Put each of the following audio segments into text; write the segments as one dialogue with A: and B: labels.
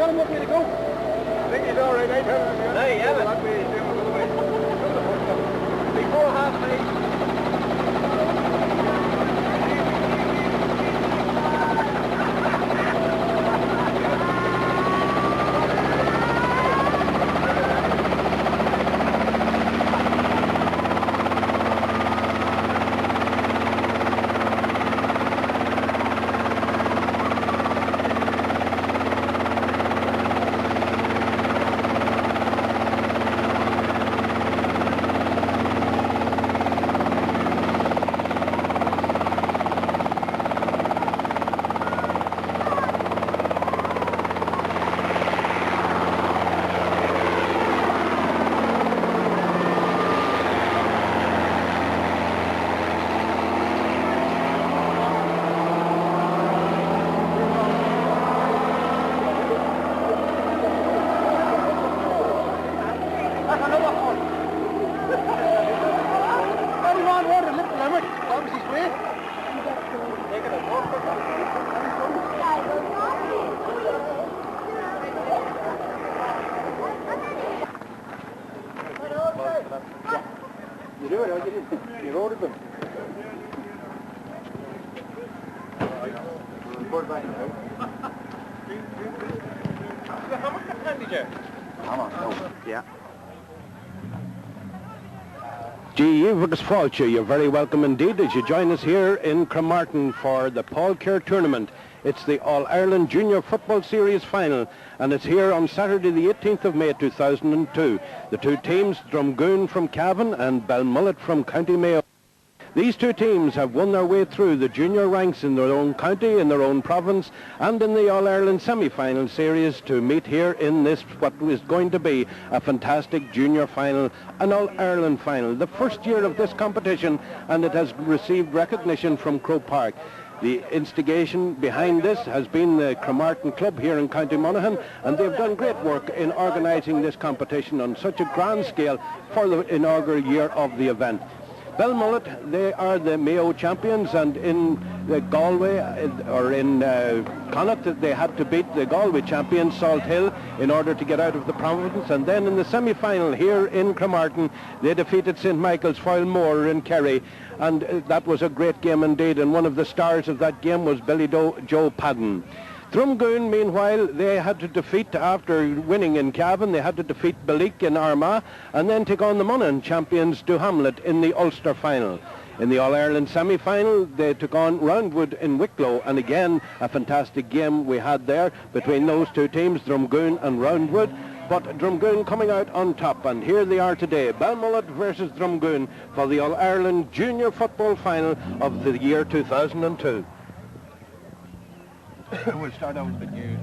A: tell him what way to go. I think he's all right. I tell him.
B: Hey, yeah,
A: That way he's doing a little way. Before half an you ordered them.
B: Yeah.
C: Gee, you've fault you. You're very welcome indeed as you join us here in Cremartin for the Paul Kerr tournament. It's the All-Ireland Junior Football Series final, and it's here on Saturday the 18th of May 2002. The two teams, Drumgoon from Cavan and Belmullet from County Mayo. These two teams have won their way through the junior ranks in their own county, in their own province, and in the All-Ireland semi-final series to meet here in this, what is going to be a fantastic junior final, an All-Ireland final. The first year of this competition, and it has received recognition from Croke Park. The instigation behind this has been the Cremartin club here in County Monaghan, and they've done great work in organising this competition on such a grand scale for the inaugural year of the event. Belmullet, they are the Mayo champions, and in Galway, or in Connacht, they had to beat the Galway champions, Salt Hill, in order to get out of the province. And then in the semi-final here in Cremartin, they defeated St. Michael's Foilmore in Kerry, and that was a great game indeed, and one of the stars of that game was Billy Joe Padden. Drumgoon, meanwhile, they had to defeat, after winning in Cavan, they had to defeat Belleek in Armagh and then take on the Monaghan champions Hamlet in the Ulster final. In the All-Ireland semi-final, they took on Roundwood in Wicklow, and again, a fantastic game we had there between those two teams, Drumgoon and Roundwood, but Drumgoon coming out on top, and here they are today, Belmullet versus Drumgoon for the All-Ireland Junior Football Final of the year 2002.
A: We'll start out with you.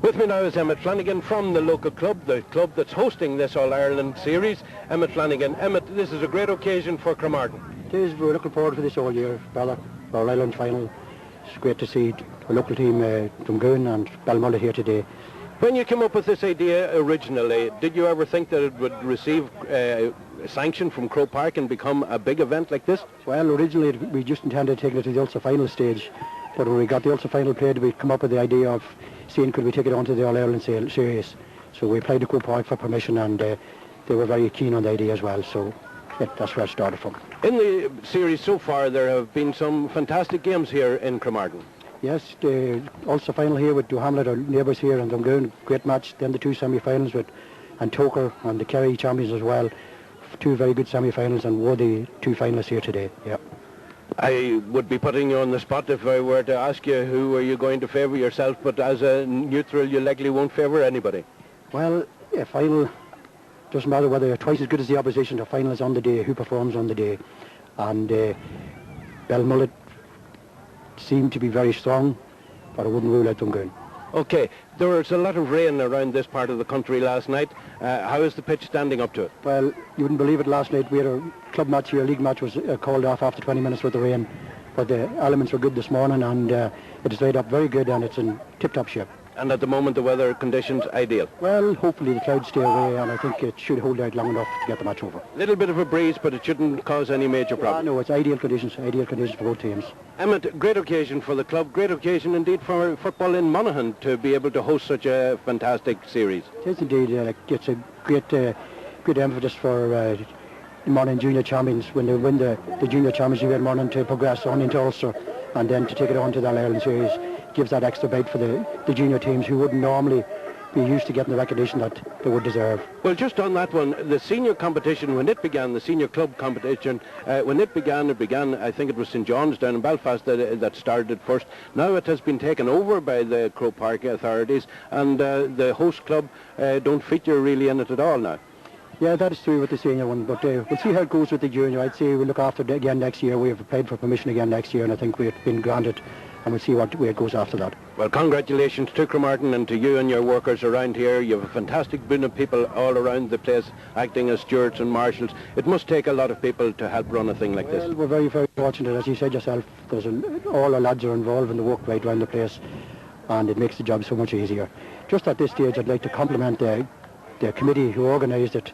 C: With me now is Emmett Flanagan from the local club, the club that's hosting this All-Ireland series. Emmett Flanagan. Emmett, this is a great occasion for Cremartin.
D: It is. We're looking forward to this all year, brother. All-Ireland final. It's great to see the local team, Drumgoon and Belmullet, here today.
C: When you came up with this idea originally, did you ever think that it would receive sanction from Croke Park and become a big event like this?
D: Well, originally we just intended taking it to the Ulster final stage. But when we got the Ulster final played, we come up with the idea of seeing could we take it on to the All-Ireland series. So we applied to Croke Park for permission, and they were very keen on the idea as well. So that's where it started from.
C: In the series so far, there have been some fantastic games here in Cremartin.
D: Yes, the Ulster final here with Hamlet, our neighbours here, and Drumgoon, great match. Then the two semi-finals with Antoker and the Kerry champions as well. Two very good semi-finals, and were the two finalists here today. Yeah.
C: I would be putting you on the spot if I were to ask you who are you going to favour yourself, but as a neutral you likely won't favour anybody.
D: Well, a final doesn't matter whether you're twice as good as the opposition. The final is on the day, who performs on the day. And Belmullet seemed to be very strong, but I wouldn't rule out Drumgoon.
C: Okay, there was a lot of rain around this part of the country last night. How is the pitch standing up to it?
D: Well, you wouldn't believe it, last night we had a club match here, a league match was called off after 20 minutes with the rain. But the elements were good this morning, and it is laid up very good, and it's in tip-top shape.
C: And at the moment the weather conditions ideal?
D: Well, hopefully the clouds stay away, and I think it should hold out long enough to get the match over.
C: A little bit of a breeze, but it shouldn't cause any major problem.
D: No, it's ideal conditions for both teams.
C: Emmett, great occasion for the club, great occasion indeed for football in Monaghan to be able to host such a fantastic series.
D: It is indeed. It's a great emphasis for Monaghan junior champions when they win the junior championship in Monaghan to progress on into Ulster and then to take it on to the All-Ireland series. Gives that extra bite for the junior teams who wouldn't normally be used to getting the recognition that they would deserve.
C: Well, just on that one, the senior competition, when it began, the senior club competition, when it began, I think it was St John's down in Belfast that started it first. Now it has been taken over by the Croke Park authorities, and the host club don't feature really in it at all now.
D: Yeah, that is true with the senior one, but we'll see how it goes with the junior. I'd say we'll look after it again next year. We have applied for permission again next year, and I think we've been granted, and we'll see what way it goes after that. Well,
C: congratulations to Cremartin and to you and your workers around here. You have a fantastic bunch of people all around the place acting as stewards and marshals. It must take a lot of people to help run a thing like this.
D: Well, we're very, very fortunate. As you said yourself, all our lads are involved in the work right around the place, and it makes the job so much easier. Just at this stage, I'd like to compliment the committee who organised it.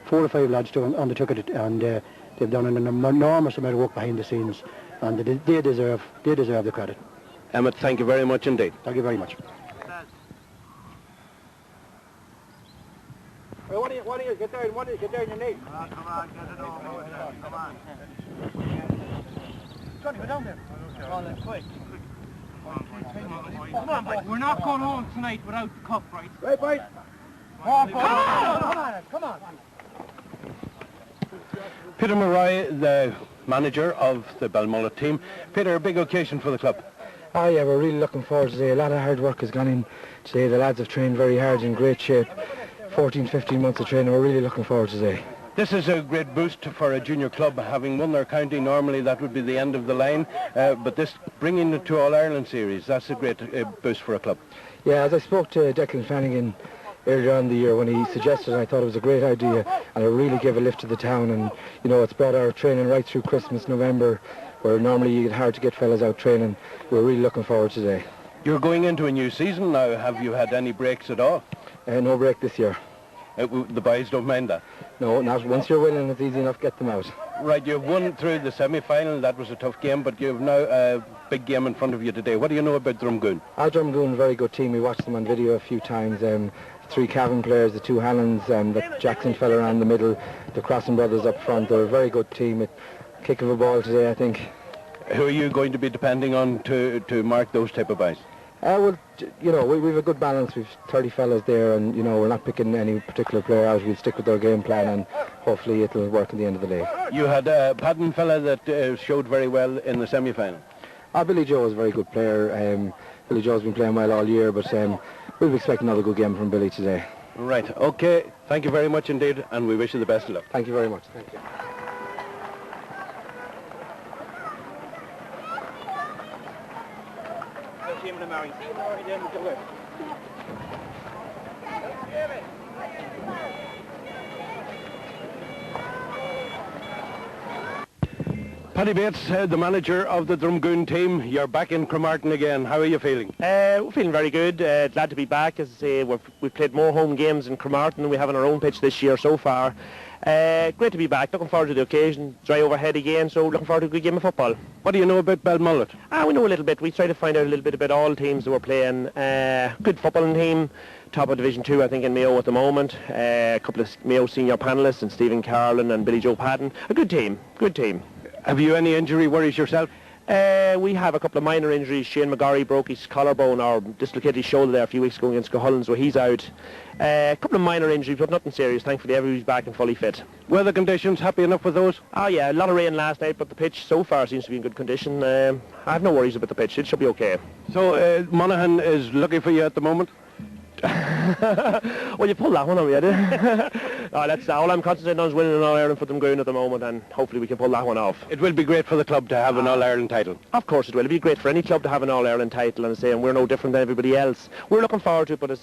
D: 4 or 5 lads undertook it, and they've done an enormous amount of work behind the scenes, and they deserve the credit.
C: Emmett, thank you very much indeed.
D: Thank you very much.
A: Well, what do you get down? What do you get down your knee?
B: Come on, get it over. Come on.
A: Johnny, go down there. Come on, let's quick.
B: Come on, boys. We're not going home tonight without the cup, right?
A: Right, boys. Come on.
C: Peter Murray, the manager of the Belmullet team. Peter, a big occasion for the club.
E: Oh yeah, we're really looking forward to today. A lot of hard work has gone in today. The lads have trained very hard, in great shape. 14, 15 months of training. We're really looking forward to today.
C: This is a great boost for a junior club. Having won their county, normally that would be the end of the line. But this bringing it to All-Ireland series, that's a great boost for a club.
E: Yeah, as I spoke to Declan Flanagan earlier on in the year when he suggested it, I thought it was a great idea, and it really gave a lift to the town. And you know, it's brought our training right through Christmas, November, where normally you get hard to get fellas out training. We're really looking forward to today.
C: You're going into a new season now. Have you had any breaks at all?
E: No break this year.
C: The boys don't mind that?
E: No, not once you're winning, it's easy enough to get them out.
C: Right, you've won through the semi-final. That was a tough game, but you've now a big game in front of you today. What do you know about Drumgoon?
E: Drumgoon, very good team. We watched them on video a few times. 3 Cavan players, the 2 Hannons, the Jackson fella around the middle, the Crossing brothers up front. They're a very good team. Kick of a ball today, I think.
C: Who are you going to be depending on to mark those type of buys?
E: Well, you know, we have a good balance. We've 30 fellas there, and you know, we're not picking any particular player out. We'll stick with our game plan, and hopefully it'll work at the end of the day.
C: You had a Padden fella that showed very well in the semi-final.
E: Billy Joe is a very good player. Billy Joe's been playing well all year, but we'll expect another good game from Billy today.
C: Right, okay. Thank you very much indeed, and we wish you the best of luck.
E: Thank you very much. Thank you.
C: Paddy Bates, the manager of the Drumgoon team. You're back in Cremartin again. How are you feeling?
F: We're feeling very good. Glad to be back. As I say, we've played more home games in Cremartin than we have on our own pitch this year so far. Great to be back. Looking forward to the occasion. Dry overhead again, so looking forward to a good game of football.
C: What do you know about Belmullet?
F: We know a little bit. We try to find out a little bit about all teams that we're playing. Good footballing team. Top of Division 2, I think, in Mayo at the moment. A couple of Mayo senior panellists, and Stephen Carlin and Billy Joe Padden. A good team. Good team.
C: Have you any injury worries yourself?
F: We have a couple of minor injuries. Shane McGarry broke his collarbone or dislocated his shoulder there a few weeks ago against Cohullin, so he's out. A couple of minor injuries, but nothing serious. Thankfully, everybody's back and fully fit.
C: Weather conditions, happy enough with those?
F: Yeah, a lot of rain last night, but the pitch so far seems to be in good condition. I have no worries about the pitch. It should be okay.
C: So Monaghan is lucky for you at the moment?
F: Well, you pulled that one on me, that's all I'm concentrating on is winning an All-Ireland for Drumgoon at the moment, and hopefully we can pull that one off.
C: It will be great for the club to have an All-Ireland title.
F: Of course it will. It'll be great for any club to have an All-Ireland title, and we're no different than everybody else. We're looking forward to it, but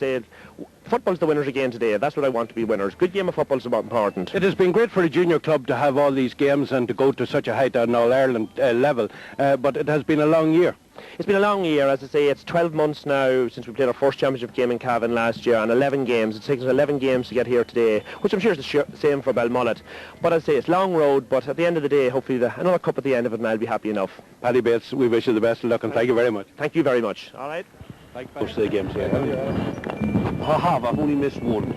F: football's the winners again today. That's what I want to be winners. Good game of football's about important.
C: It has been great for a junior club to have all these games and to go to such a height on All-Ireland level, but it has been a long year.
F: it's been a long year. As I say, it's 12 months now since we played our first championship game in Cavan last year, and 11 games. It's taken us 11 games to get here today, which I'm sure is the same for Belmullet. But as I say, it's a long road, but at the end of the day, hopefully another cup at the end of it, and I'll be happy enough.
C: Paddy Bates, we wish you the best of luck, and thank you very much.
F: Thank you very much. All right.
C: Most of the games here.
G: I've only missed one.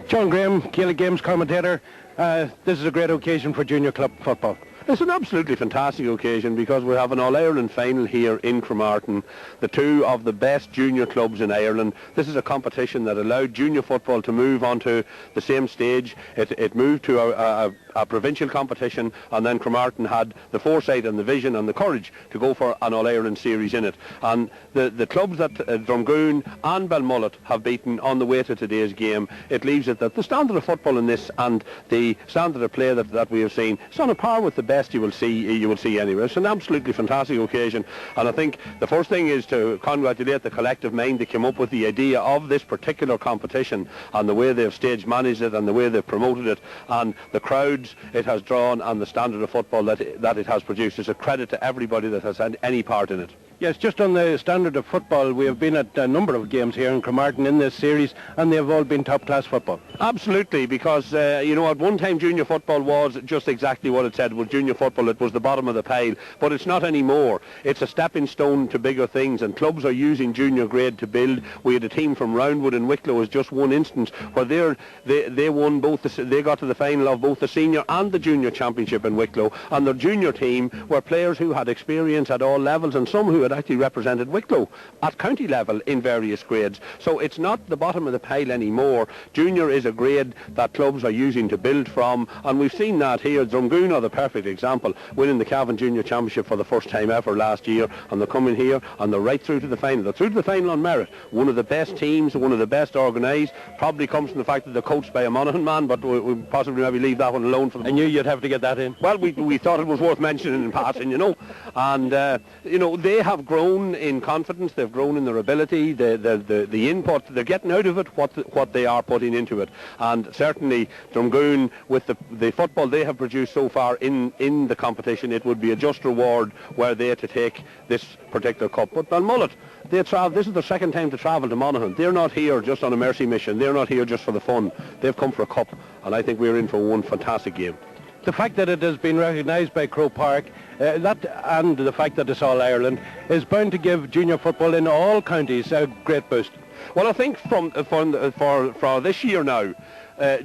C: John Graham, Gaelic Games commentator. This is a great occasion for junior club football.
G: It's an absolutely fantastic occasion because we have an All-Ireland final here in Cremartin, the two of the best junior clubs in Ireland. This is a competition that allowed junior football to move onto the same stage. It moved to a provincial competition, and then Cremartin had the foresight and the vision and the courage to go for an All-Ireland series in it. And the clubs that Drumgoon and Belmullet have beaten on the way to today's game, it leaves it that the standard of football in this and the standard of play that we have seen is on a par with the best you will see anywhere. It's an absolutely fantastic occasion, and I think the first thing is to congratulate the collective mind that came up with the idea of this particular competition and the way they've stage managed it and the way they've promoted it and the crowds it has drawn and the standard of football that it has produced. It's a credit to everybody that has had any part in it.
C: Yes, just on the standard of football, we have been at a number of games here in Cremartin in this series, and they have all been top-class football.
G: Absolutely, because, at one time junior football was just exactly what it said. It was junior football, it was the bottom of the pile, but it's not anymore. It's a stepping stone to bigger things, and clubs are using junior grade to build. We had a team from Roundwood and Wicklow as just one instance, where they won both, they got to the final of both the senior and the junior championship in Wicklow, and their junior team were players who had experience at all levels, and some who had actually represented Wicklow at county level in various grades. So it's not the bottom of the pile anymore. Junior is a grade that clubs are using to build from, and we've seen that here. Drumgoon are the perfect example, winning the Cavan Junior Championship for the first time ever last year, and they're coming here and they're right through to the final. They're through to the final on merit. One of the best teams, one of the best organised, probably comes from the fact that they're coached by a Monaghan man, but we possibly maybe leave that one alone for them.
C: I knew you'd have to get that in.
G: Well, we thought it was worth mentioning in passing, and they have grown in confidence, they've grown in their ability, the input, they're getting out of it what they are putting into it. And certainly Drumgoon, with the football they have produced so far in the competition, it would be a just reward were they to take this particular cup. But Belmullet, this is their second time to travel to Monaghan. They're not here just on a mercy mission, they're not here just for the fun. They've come for a cup, and I think we're in for one fantastic game.
C: The fact that it has been recognised by Croke Park, and the fact that it's all Ireland, is bound to give junior football in all counties a great boost.
G: Well, I think for this year now,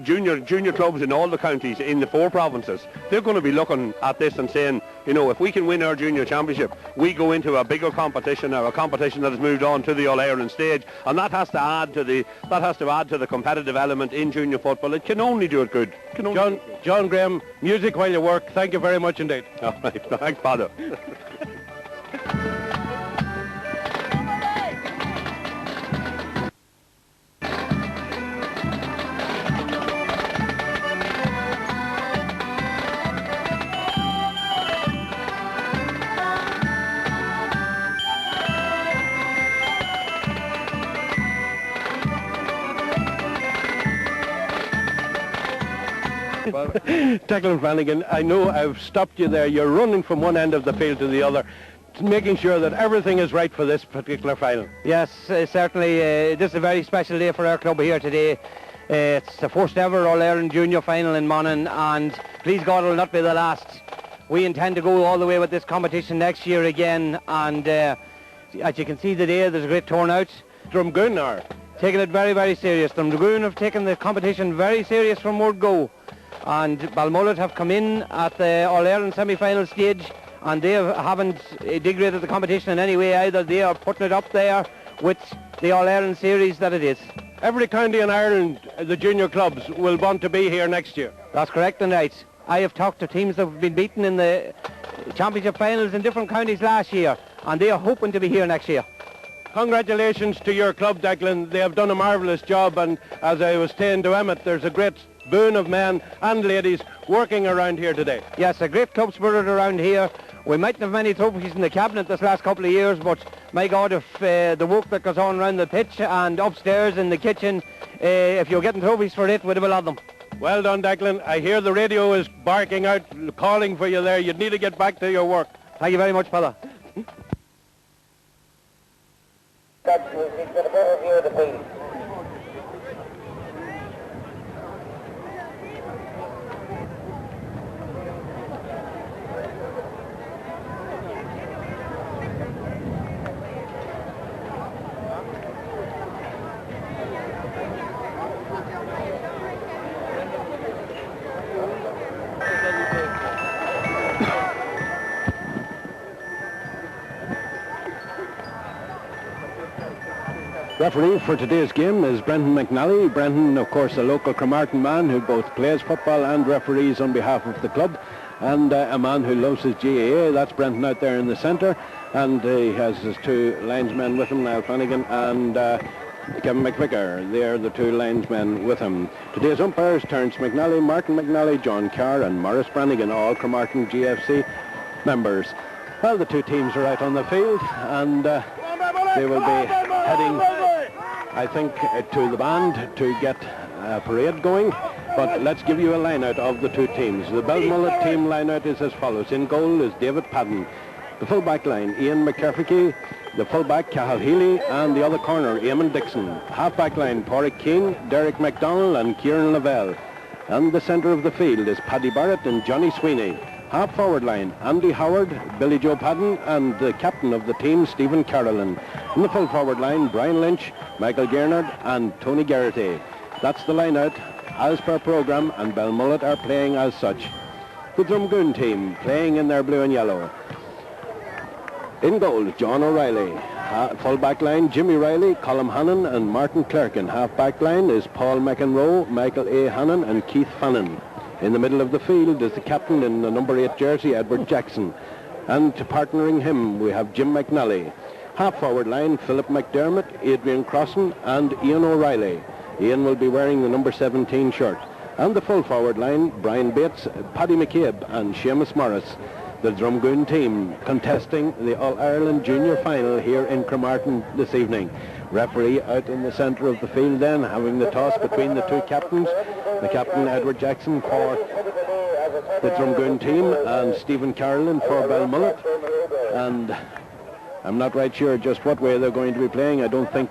G: junior clubs in all the counties in the 4 provinces, they're going to be looking at this and saying, if we can win our junior championship, we go into a bigger competition, or a competition that has moved on to the All-Ireland stage, and that has to add to the competitive element in junior football. It can only do it good.
C: John Graham, music while you work. Thank you very much indeed.
G: All right, thanks, Father.
C: Declan Flanagan, I know I've stopped you there. You're running from one end of the field to the other, making sure that everything is right for this particular final.
B: Yes, certainly. This is a very special day for our club here today. It's the first ever All-Ireland Junior final in Monaghan, and please God it will not be the last. We intend to go all the way with this competition next year again, and as you can see today, there's a great turnout.
C: Drumgoon are
B: taking it very, very serious. Drumgoon have taken the competition very serious from word go. And Belmullet have come in at the All-Ireland semi-final stage, and they haven't degraded the competition in any way either. They are putting it up there with the All-Ireland series that it is.
C: Every county in Ireland, the junior clubs, will want to be here next year.
B: That's correct and right. I have talked to teams that have been beaten in the championship finals in different counties last year, and they are hoping to be here next year.
C: Congratulations to your club, Declan. They have done a marvellous job, and as I was saying to Emmett, there's a great boon of men and ladies working around here today.
B: Yes, a great club spirit around here. We mightn't have many trophies in the cabinet this last couple of years, but my God, if the work that goes on around the pitch and upstairs in the kitchen, if you're getting trophies for it, we'd have a lot of them.
C: Well done, Declan. I hear the radio is barking out, calling for you there. You'd need to get back to your work.
B: Thank you very much, fella.
C: Referee for today's game is Brendan McNally. Brendan, of course, a local Cremartin man who both plays football and referees on behalf of the club, and a man who loves his GAA. That's Brendan out there in the centre, and he has his two linesmen with him, Niall Flanagan and Kevin McVicker. They're the two linesmen with him. Today's umpires, Terence McNally, Martin McNally, John Carr and Maurice Brannigan, all Cremartin GFC members. Well, the two teams are out on the field, and they will be heading, I think, to the band to get a parade going. But let's give you a line-out of the two teams. The Belmullet team line-out is as follows. In goal is David Padden. The full-back line, Ian McCarthy. The full-back, Cahill Healy. And the other corner, Eamon Dixon. Half-back line, Porrick Keane, Derek MacDonald and Kieran Lavelle. And the centre of the field is Paddy Barrett and Johnny Sweeney. Half-forward line, Andy Howard, Billy Joe Padden, and the captain of the team, Stephen Carolan. In the full-forward line, Brian Lynch, Michael Gernard, and Tony Garrity. That's the line-out as per programme, and Belmullet are playing as such. The Drumgoon team playing in their blue and yellow. In goal, John O'Reilly. Full-back line, Jimmy Riley, Colm Hannon, and Martin Clerkin. Half-back line is Paul McEnroe, Michael A. Hannon, and Keith Fannin. In the middle of the field is the captain in the number 8 jersey, Edward Jackson. And partnering him, we have Jim McNally. Half-forward line, Philip McDermott, Adrian Crossan, and Ian O'Reilly. Ian will be wearing the number 17 shirt. And the full-forward line, Brian Bates, Paddy McCabe, and Seamus Morris. The Drumgoon team contesting the All-Ireland Junior Final here in Cremartin this evening. Referee out in the centre of the field then, having the toss between the two captains. The captain, Edward Jackson, for the Drumgoon team, and Stephen Carolan for Belmullet. And I'm not right sure just what way they're going to be playing. I don't think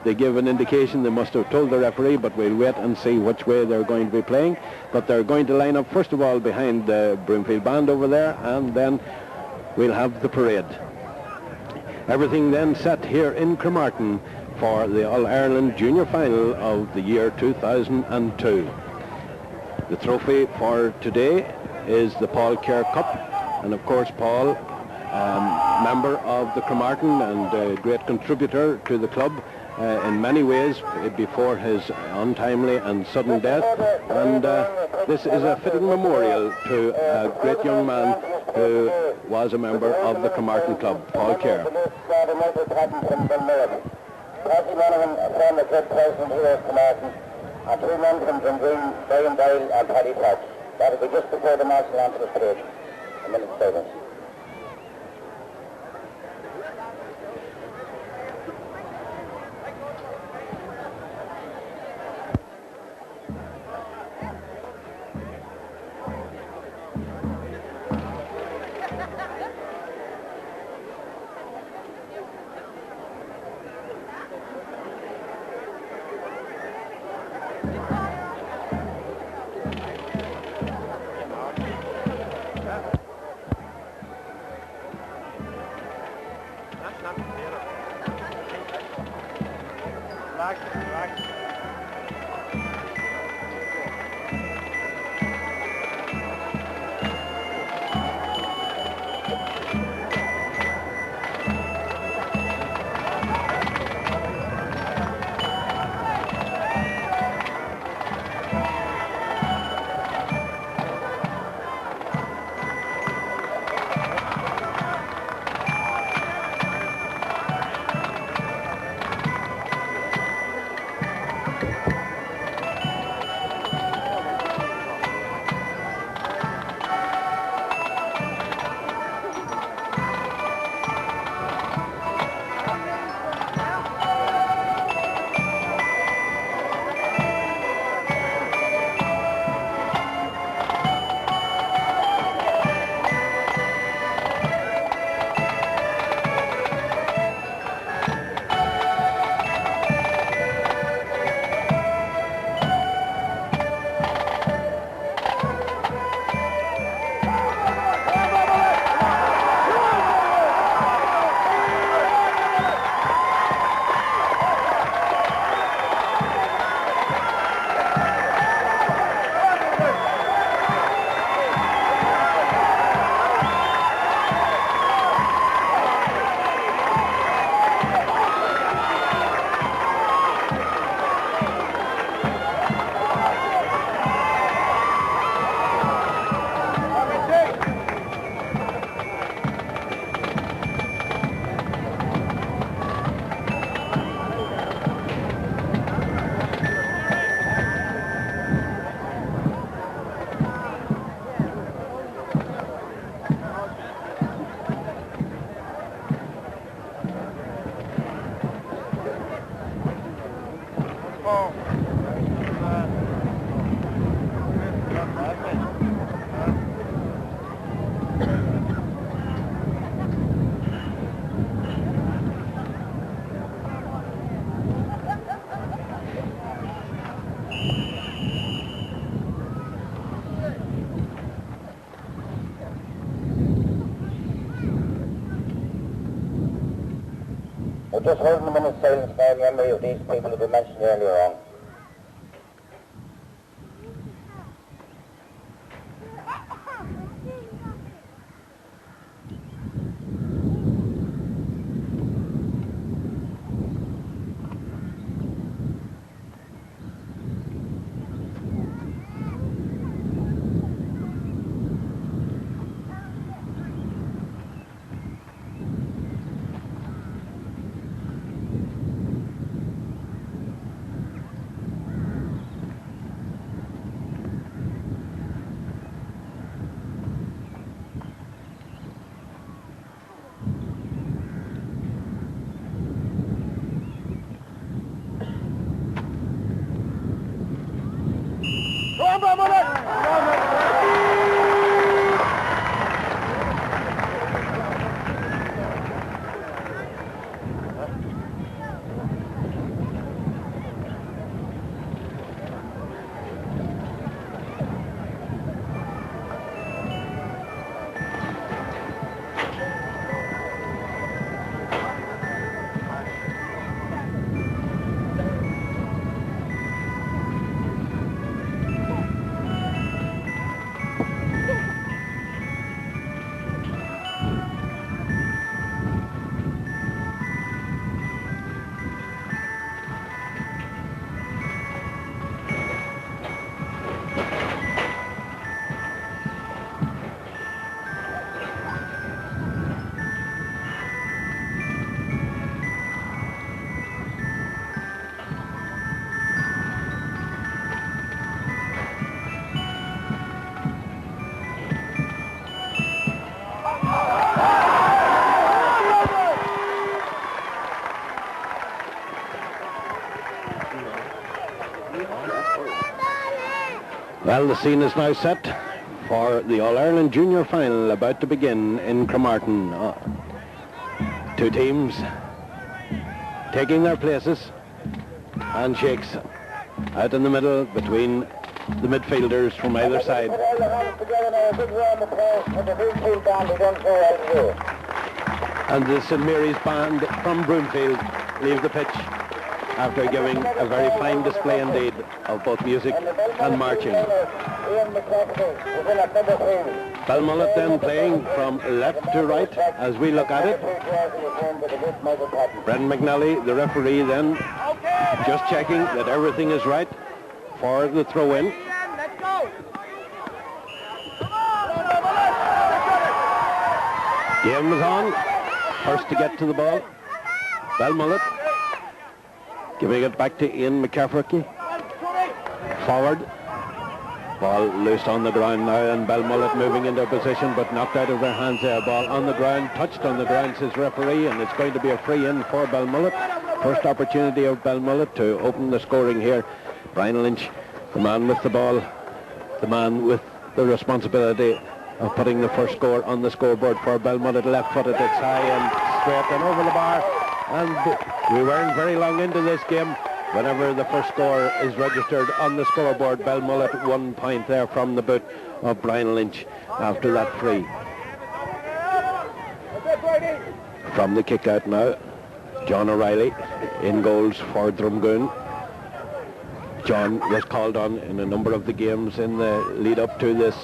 C: they give an indication. They must have told the referee, but we'll wait and see which way they're going to be playing. But they're going to line up, first of all, behind the Broomfield Band over there, and then we'll have the parade. Everything then set here in Cremartin for the All-Ireland Junior Final of the year 2002. The trophy for today is the Paul Kerr Cup, and of course Paul, member of the Cremartin and a great contributor to the club in many ways before his untimely and sudden death, and this is a fitting memorial to a great young man who was a member of the Cremartin club, Paul Kerr.
H: Paddy Monaghan from the club president here at Cremartin, and two men from Drumgoon, Brian Doyle and Paddy Potts. That will be just before the marching on to the parade. A minute's silence. We're just holding a minute's silence now in memory of these people who we mentioned earlier on.
C: Well, the scene is now set for the All-Ireland Junior Final about to begin in Cremartin. Two teams taking their places. Handshakes out in the middle between the midfielders from either side.
H: Put all the hands together now, a big round of applause for the Broomfield band who done so well here.
C: And the St Mary's band from Broomfield leave the pitch after giving a very fine display indeed of both music and marching. Belmullet then playing from left to right as we look at it. Brendan McNally, the referee, then just checking that everything is right for the throw-in. Game is on. First to get to the ball, Belmullet. Giving it back to Ian McCafferty. Forward. Ball loose on the ground now, and Belmullet moving into a position but knocked out of their hands there. Ball on the ground, touched on the ground, says referee, and it's going to be a free in for Belmullet. First opportunity of Belmullet to open the scoring here. Brian Lynch, the man with the ball, the man with the responsibility of putting the first score on the scoreboard for Belmullet. Left-footed, it's high and straight and over the bar. And we weren't very long into this game whenever the first score is registered on the scoreboard. Belmullet 1 point there from the boot of Brian Lynch after that free. From the kick out now, John O'Reilly in goals for Drumgoon. John was called on in a number of the games in the lead up to this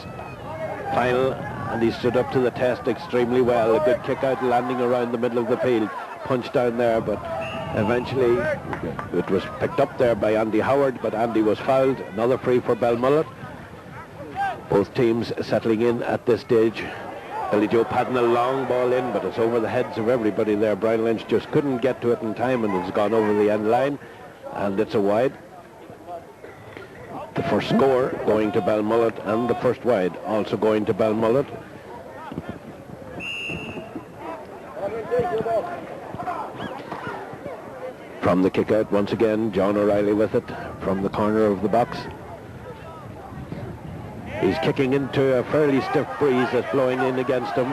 C: final, and he stood up to the test extremely well. A good kick out landing around the middle of the field. Punch down there, but eventually it was picked up there by Andy Howard, but Andy was fouled. Another free for Belmullet. Both teams settling in at this stage. Billy Joe padding a long ball in, but it's over the heads of everybody there. Brian Lynch just couldn't get to it in time, and it's gone over the end line, and it's a wide. The first score going to Belmullet, and the first wide also going to Belmullet. From the kick out once again, John O'Reilly with it from the corner of the box. He's kicking into a fairly stiff breeze that's blowing in against him.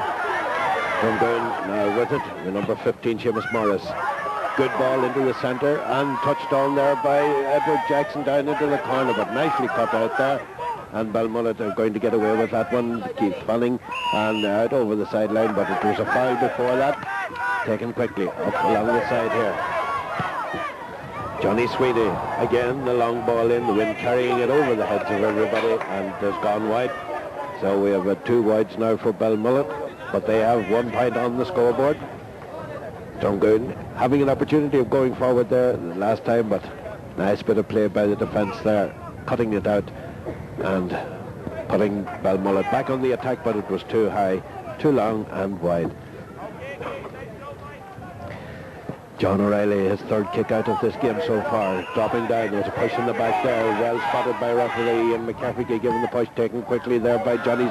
C: Drumgoon now with it, the number 15, Seamus Morris. Good ball into the centre and touched on there by Edward Jackson down into the corner, but nicely cut out there. And Belmullet are going to get away with that one. Keith Fanning and out over the sideline, but it was a foul before that. Taken quickly up along the side here. Johnny Sweeney, again the long ball in, the wind carrying it over the heads of everybody and has gone wide. So we have 2 wides now for Belmullet, but they have 1 point on the scoreboard. Drumgoon having an opportunity of going forward there last time, but nice bit of play by the defence there, cutting it out and putting Belmullet back on the attack, but it was too high, too long and wide. John O'Reilly, his 3rd kick out of this game so far, dropping down. There's a push in the back there, well spotted by referee Ian McCaffrey, given the push taken quickly there by Jim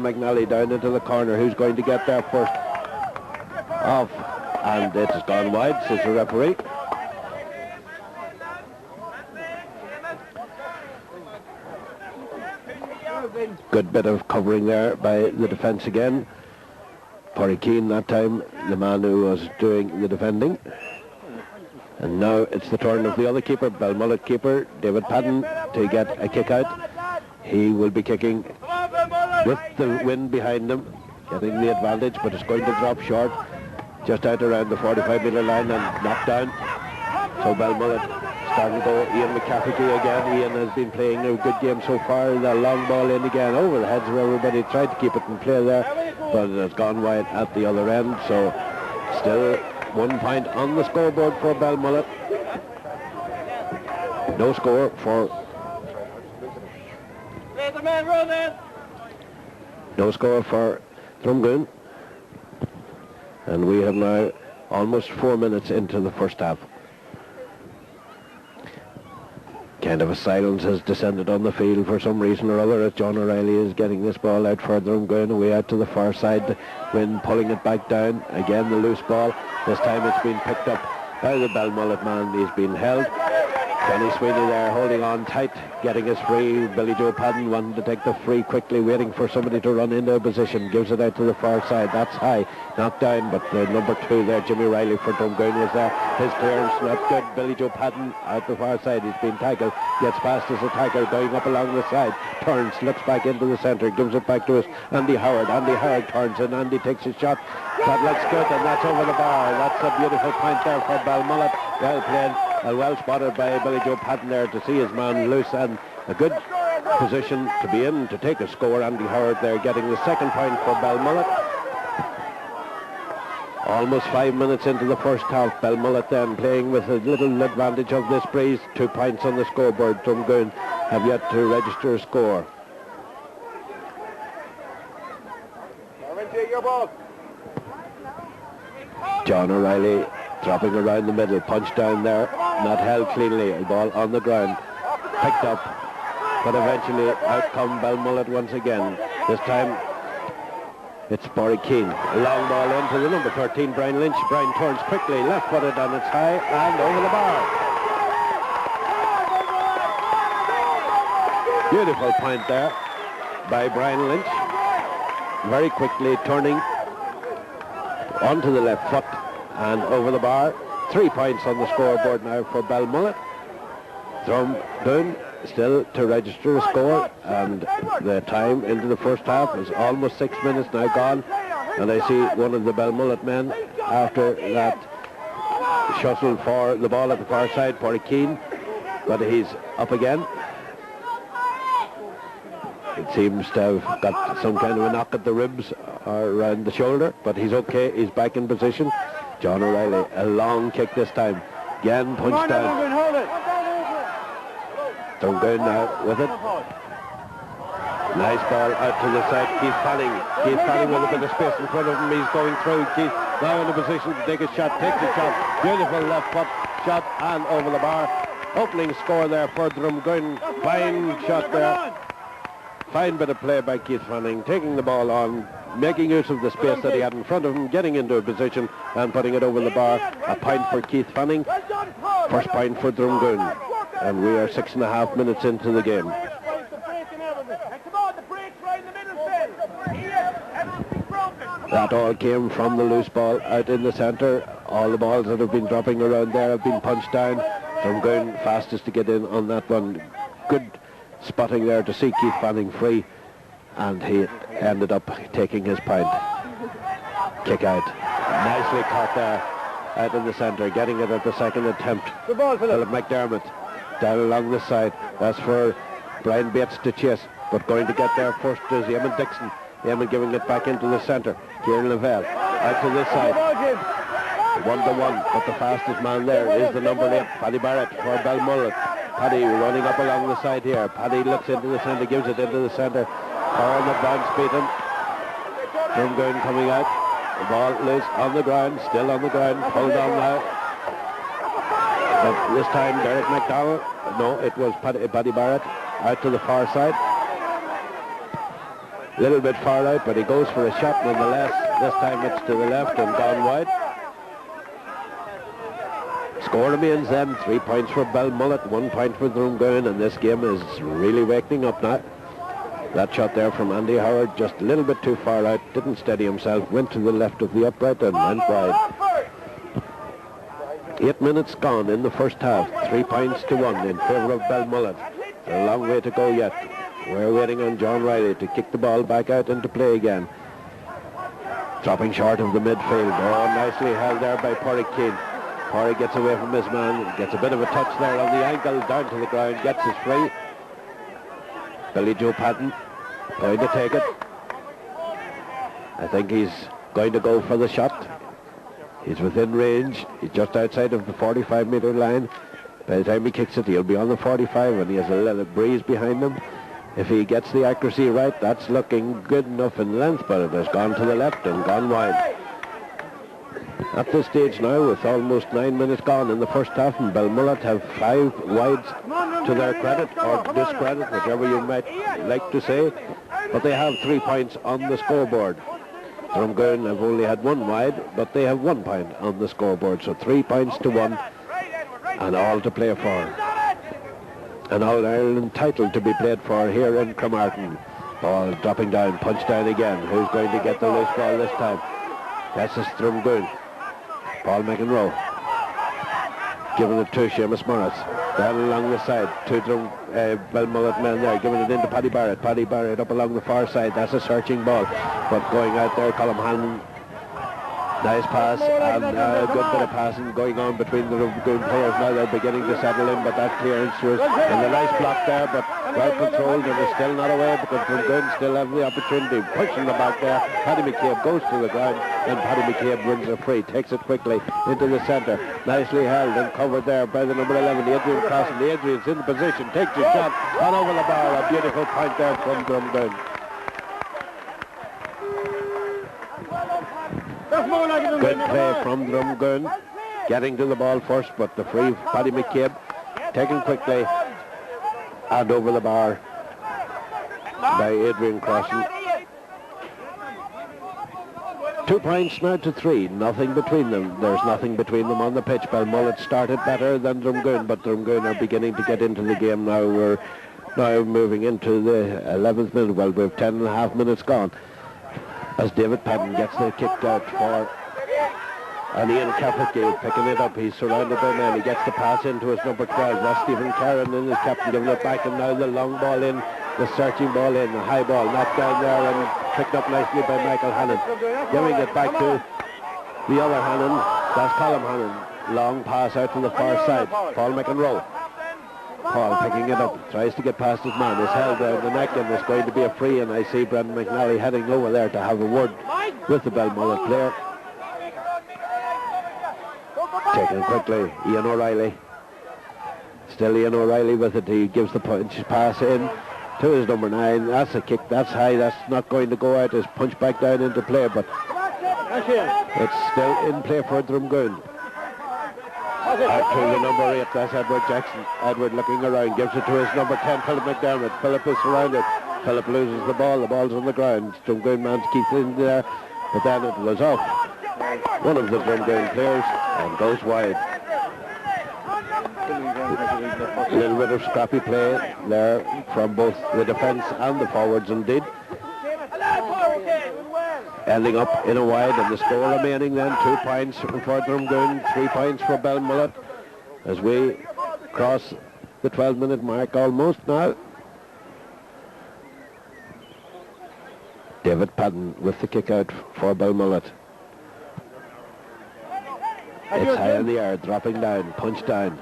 C: McNally down into the corner. Who's going to get there first? Off, and it has gone wide, says the referee. Good bit of covering there by the defence again. Porry Keane that time, the man who was doing the defending. And now it's the turn of the other keeper, Belmullet keeper, David Padden, to get a kick out. He will be kicking with the wind behind him, getting the advantage, but it's going to drop short, just out around the 45-metre line and knocked down. So Belmullet starting to go. Ian McCaffrey again. Ian has been playing a good game so far. The long ball in again over the heads of everybody. Tried to keep it in play there, but it has gone wide at the other end. So still 1 point on the scoreboard for Belmullet. No score for Drumgoon. And we have now almost 4 minutes into the first half. Kind of a silence has descended on the field for some reason or other as John O'Reilly is getting this ball out further and going away out to the far side. The wind pulling it back down. Again the loose ball. This time it's been picked up by the Belmullet man. He's been held. Johnny Sweeney there holding on tight, getting his free. Billy Joe Padden wanting to take the free quickly, waiting for somebody to run into a position. Gives it out to the far side. That's high, knocked down, but the number 2 there, Jimmy Riley for Drumgoon, was there. His clearance not good. Billy Joe Padden out the far side. He's been tackled. Gets past his attacker, going up along the side. Turns, looks back into the centre, gives it back to us. Andy Howard. Andy Howard turns and Andy takes a shot. That looks good, and that's over the bar. That's a beautiful point there for Belmullet. Well played. Well spotted by Billy Joe Padden there to see his man loose, and a good position to be in to take a score. Andy Howard there getting the 2nd point for Belmullet. Almost 5 minutes into the first half. Belmullet then playing with a little advantage of this breeze. 2 points on the scoreboard. Drumgoon have yet to register a score. John O'Reilly dropping around the middle, punch down there, not held cleanly, a ball on the ground, picked up, but eventually out come Belmullet once again. This time it's Porry Keane, a long ball into the number 13, Brian Lynch. Brian turns quickly, left-footed, and it's high and over the bar. Beautiful point there by Brian Lynch, very quickly turning onto the left foot and over the bar. 3 points on the scoreboard now for Belmullet. Drumgoon still to register a score, and the time into the first half is almost 6 minutes now gone, and I see one of the Belmullet men after that shuttle for the ball at the far side, Porry Keane, but he's up again. It seems to have got some kind of a knock at the ribs or around the shoulder, but he's okay, he's back in position. John O'Reilly, a long kick this time. Again, punched down. Drumgoon now with it. Nice ball out to the side. Keith Fanning. Keith Fanning with a bit of space in front of him. He's going through. Keith now in a position to take a shot. Takes a shot. Beautiful left foot shot and over the bar. Opening score there for Drumgoon. Fine shot there. Fine bit of play by Keith Fanning, taking the ball on making use of the space that he had in front of him, getting into a position and putting it over the bar. A point for Keith Fanning, first point for Drumgoon, and we are 6.5 minutes into the game. That all came from the loose ball out in the centre. All the balls that have been dropping around there have been punched down. Drumgoon fastest to get in on that one. Good spotting there to see Keith Fanning free, and he ended up taking his point. Kick out. Nicely caught there out in the centre, getting it at the second attempt. Philip McDermott down along the side. That's for Brian Bates to chase, but going to get there first is Eamon Dixon. Eamon giving it back into the centre. Kieran Lavelle out to this side. 1-1, but the fastest man there is the number 8, Paddy Barrett for Belmullet. Paddy running up along the side here. Paddy looks into the centre, gives it into the centre. Aaron advance beaten. Drumgoon coming out. The ball loose on the ground, still on the ground, pulled on now. But this time Derek McDonald, no, it was Paddy Barrett out to the far side. A little bit far out, but he goes for a shot nonetheless. This time it's to the left and gone wide. Score remains then 3 points for Belmullet, 1 point for Drumgoon, and this game is really waking up now. That shot there from Andy Howard, just a little bit too far out, didn't steady himself, went to the left of the upright and went wide. 8 minutes gone in the first half, 3 points to 1 in favour of Belmullet. A long way to go yet. We're waiting on John Riley to kick the ball back out into play again. Dropping short of the midfield. Oh, nicely held there by Porrick Keane. Porrick gets away from his man, gets a bit of a touch there on the ankle, down to the ground, gets his free. Billy Joe Patton going to take it. I think he's going to go for the shot. He's within range. He's just outside of the 45-metre line. By the time he kicks it, he'll be on the 45, and he has a little breeze behind him. If he gets the accuracy right, that's looking good enough in length, but it has gone to the left and gone wide. At this stage now, with almost 9 minutes gone in the first half, and Belmullet have 5 wides to their credit, or discredit, whichever you might like to say, but they have 3 points on the scoreboard. Drumgoon have only had 1 wide, but they have 1 point on the scoreboard, so 3 points to 1, and all to play for. An All-Ireland title to be played for here in Cremartin. Ball dropping down, punched down again. Who's going to get the loose ball this time? That's a Drumgoon. Paul McEnroe giving it to Seamus Morris. Down along the side, 2 Belmullet men there, giving it into Paddy Barrett. Paddy Barrett up along the far side. That's a searching ball, but going out there, Colm Hannon. Nice pass, and a good bit of passing going on between the Drumgoon players. Now they're beginning to settle in, but that clearance was and a nice block there, but well controlled, and it's still not away because Drumgoon still have the opportunity. Pushing the back there, Paddy McCabe goes to the ground, and Paddy McCabe wins a free, takes it quickly into the centre. Nicely held and covered there by the number 11, Adrian Crossan. The Adrian's in the position, takes his shot, and over the bar. A beautiful point there from Drumgoon. Good play from Drumgoon, getting to the ball first, but the free Paddy McCabe taken quickly and over the bar by Adrian Crossan. 2 points now to 3, nothing between them. There's nothing between them on the pitch. Belmullet started better than Drumgoon, but Drumgoon are beginning to get into the game now. We're now moving into the 11th minute. Well, we have 10.5 minutes gone. As David Patton gets the kick out for and Ian Catholic picking it up. He's surrounded by men. He gets the pass into his number 12. That's Stephen Cavan in his captain giving it back, and now the long ball in, the searching ball in, the high ball knocked down there and picked up nicely by Michael Hannon. Giving it back to the other Hannon. That's Colm Hannon. Long pass out to the far side. Paul McEnroe. Paul picking it up, tries to get past his man, is held around the neck, and it's going to be a free, and I see Brendan McNally heading over there to have a word with the Belmullet player. Taken quickly, Ian O'Reilly. Still Ian O'Reilly with it. He gives the punch pass in to his number 9. That's a kick, that's high, that's not going to go out. It's punched back down into play, but it's still in play for Drumgoon. Out to the number 8, that's Edward Jackson. Edward looking around, gives it to his number 10, Philip McDermott. Philip is surrounded. Philip loses the ball. The ball's on the ground. Drumgoon man keeps it in there, but then it was off one of the Drumgoon players and goes wide. A little bit of scrappy play there from both the defence and the forwards indeed. Ending up in a wide, and the score remaining then 2 points for Drumgoon, 3 points for Belmullet as we cross the 12-minute mark almost now. David Padden with the kick out for Belmullet. It's high in the air, dropping down, punch down.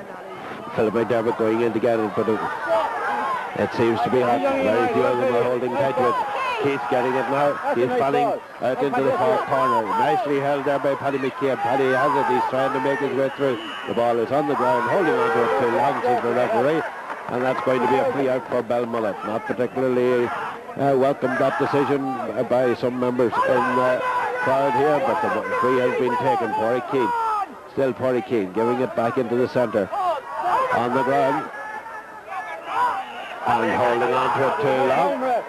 C: Philip McDermott going in to get it, but it seems to be hot. Very few of them are holding tight to it. Keith getting it now. Keith Fanning out into the far corner. Nicely held there by Paddy McCabe. Paddy has it. He's trying to make his way through. The ball is on the ground, holding on to it too long, says the referee. And that's going to be a free out for Belmullet. Not particularly welcomed that decision by some members in the crowd here, but the free has been taken. Porry Keane. Still Porry Keane giving it back into the centre. On the ground. And holding on to it too long.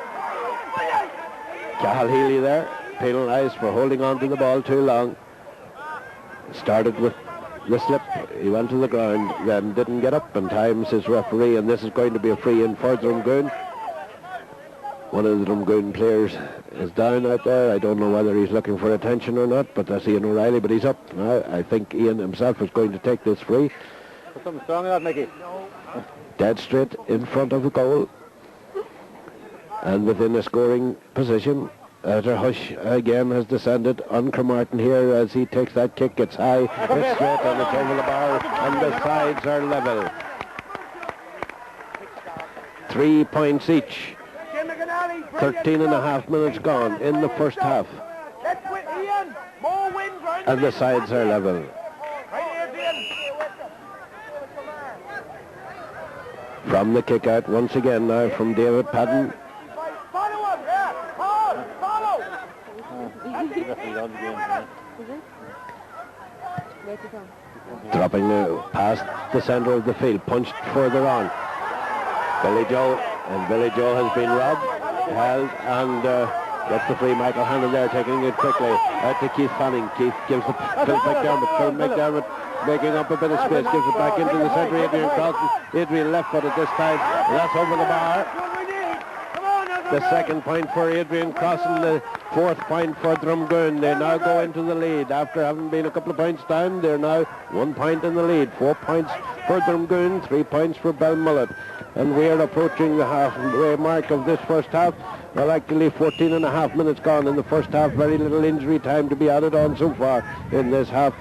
C: Cathal Healy there, penalised for holding on to the ball too long. Started with the slip, he went to the ground, then didn't get up in time, says referee, and this is going to be a free in for Drumgoon. One of the Drumgoon players is down out there. I don't know whether he's looking for attention or not, but that's Ian O'Reilly, but he's up now. I think Ian himself is going to take this free.
A: Put something strong in that, Mickey.
C: Dead straight in front of the goal. And within a scoring position. Utter hush again has descended on Cremartin here as he takes that kick. It's high, it's straight, and it's over the bar, and the sides are level. 3 points each. 13.5 minutes gone in the first half. And the sides are level. From the kick out once again now from David Padden. Dropping now past the centre of the field, punched further on. Billy Joe has been robbed, held, and gets the free. Michael Hannon there taking it quickly out to Keith Fanning. Keith gives it Phil McDermott. Phil McDermott making up a bit of space, gives it back into the centre. Adrian crosses. Adrian left footed this time. That's over the bar. The second point for Adrian crossing, the fourth point for Drumgoon. They now go into the lead. After having been a couple of points down, they're now 1 point in the lead. 4 points for Drumgoon, 3 points for Belmullet. And we are approaching the halfway mark of this first half. Well, actually 14.5 minutes gone in the first half. Very little injury time to be added on so far in this half.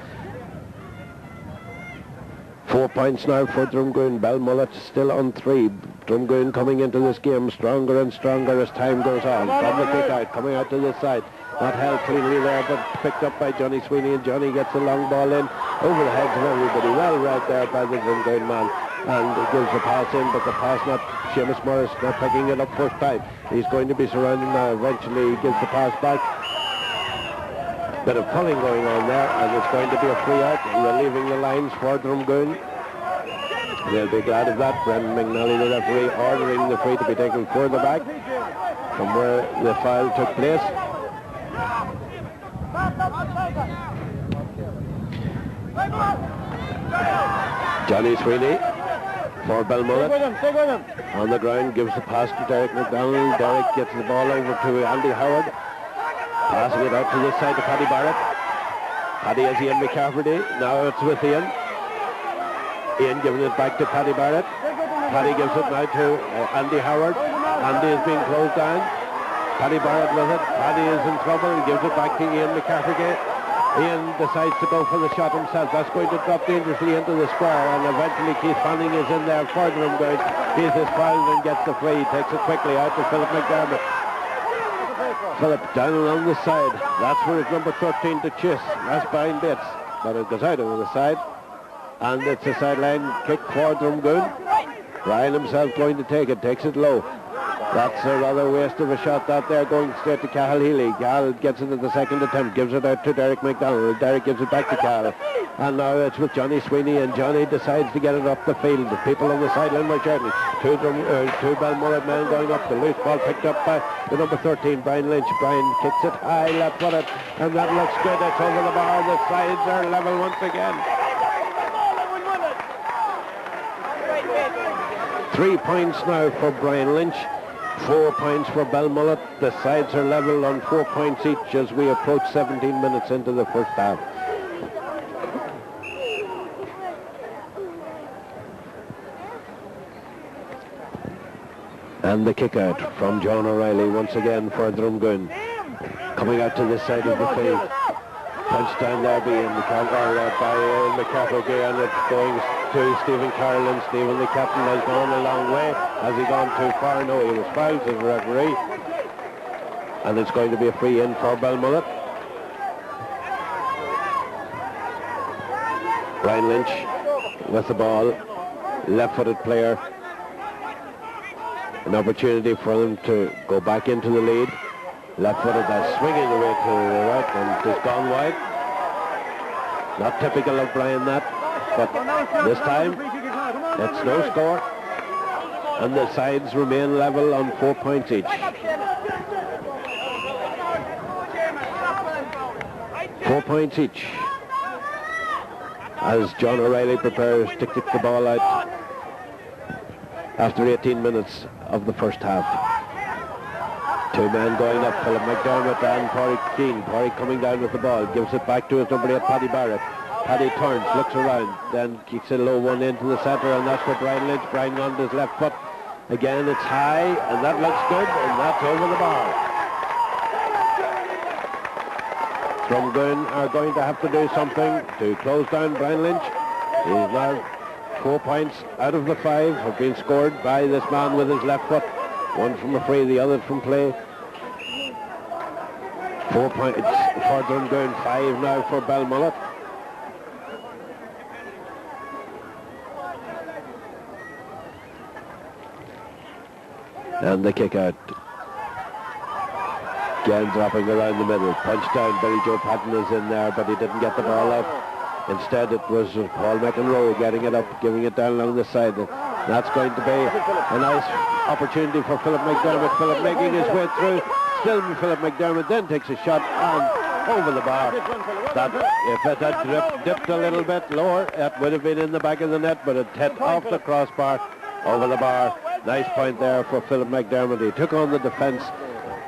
C: 4 points now for Drumgoon. Belmullet still on 3. Drumgoon coming into this game stronger and stronger as time goes on. From the kick out, coming out to this side. Not held cleanly there, but picked up by Johnny Sweeney, and Johnny gets the long ball in over the heads of everybody. Well read there by the Drumgoon man, and gives the pass in, but the pass not Seamus Morris not picking it up first time. He's going to be surrounded now. Eventually he gives the pass back. Bit of pulling going on there, and it's going to be a free out, relieving the lines for Drumgoon. They'll be glad of that. Brendan McNally, the referee, ordering the free to be taken further back from where the foul took place. Johnny Sweeney for Belmullet. On the ground, gives the pass to Derek McDonald. Derek gets the ball over to Andy Howard. Passing it out to this side to Paddy Barrett. Paddy has Ian McCafferty. Now it's with Ian. Ian giving it back to Paddy Barrett. Paddy gives it now to Andy Howard. Andy is being closed down. Paddy Barrett with it. Paddy is in trouble and gives it back to Ian McCafferty. Ian decides to go for the shot himself. That's going to drop dangerously into the square, and eventually Keith Fanning is in there for Drumgoon. Keith is fouled and gets the free. Takes it quickly out to Philip McDermott. Philip down along the side. That's where it's number 13 to chase. That's behind Bates. But it goes out over the side. And it's a sideline kick for Drumgoon. Ryan himself going to take it. Takes it low. That's a rather waste of a shot that there, going straight to Cahill Healy. Cahill gets it at the second attempt, gives it out to Derek McDonald. Derek gives it back to Cahill. And now it's with Johnny Sweeney, and Johnny decides to get it up the field. The people on the sideline were shouting. Two Belmullet men going up. The loose ball picked up by the number 13, Brian Lynch. Brian kicks it high, left-footed, and that looks good. It's over the bar. The sides are level once again. 3 points now for Brian Lynch. 4 points for Belmullet. The sides are level on 4 points each as we approach 17 minutes into the first half. And the kick out from John O'Reilly once again for Drumgoon. Coming out to this side of the field. Punched down there by McCaffrey, and it's going to Stephen Carlin. Stephen, the captain, has gone a long way. Has he gone too far? No, he was fouled as a referee. And it's going to be a free in for Belmullet. Brian Lynch with the ball. Left-footed player. An opportunity for them to go back into the lead. Left-footed, that's swinging away to the right, and it's gone wide. Not typical of Brian, that, but this time it's no score, and the sides remain level on 4 points each. 4 points each as John O'Reilly prepares to kick the ball out after 18 minutes of the first half. Two men going up, Philip McDermott and Porry Keane. Porry coming down with the ball, gives it back to his number 8, Paddy Barrett. Paddy turns, looks around, then kicks a low one into the centre, and that's for Brian Lynch. Brian on his left foot. Again, it's high, and that looks good, and that's over the bar. Drumgoon are going to have to do something to close down Brian Lynch. He's now 4 points out of the 5 have been scored by this man with his left foot. One from a free, the other from play. 4 points for Drumgoon, 5 now for Belmullet. And the kick out. Again dropping around the middle. Punch down, Billy Joe Patton is in there, but he didn't get the ball out. Instead it was Paul McEnroe getting it up, giving it down along the side. That's going to be a nice opportunity for Philip McDermott. Philip making his way through. Still Philip McDermott then takes a shot and over the bar. That, if it had dipped a little bit lower, it would have been in the back of the net, but it hit off the crossbar over the bar. Nice point there for Philip McDermott. He took on the defence,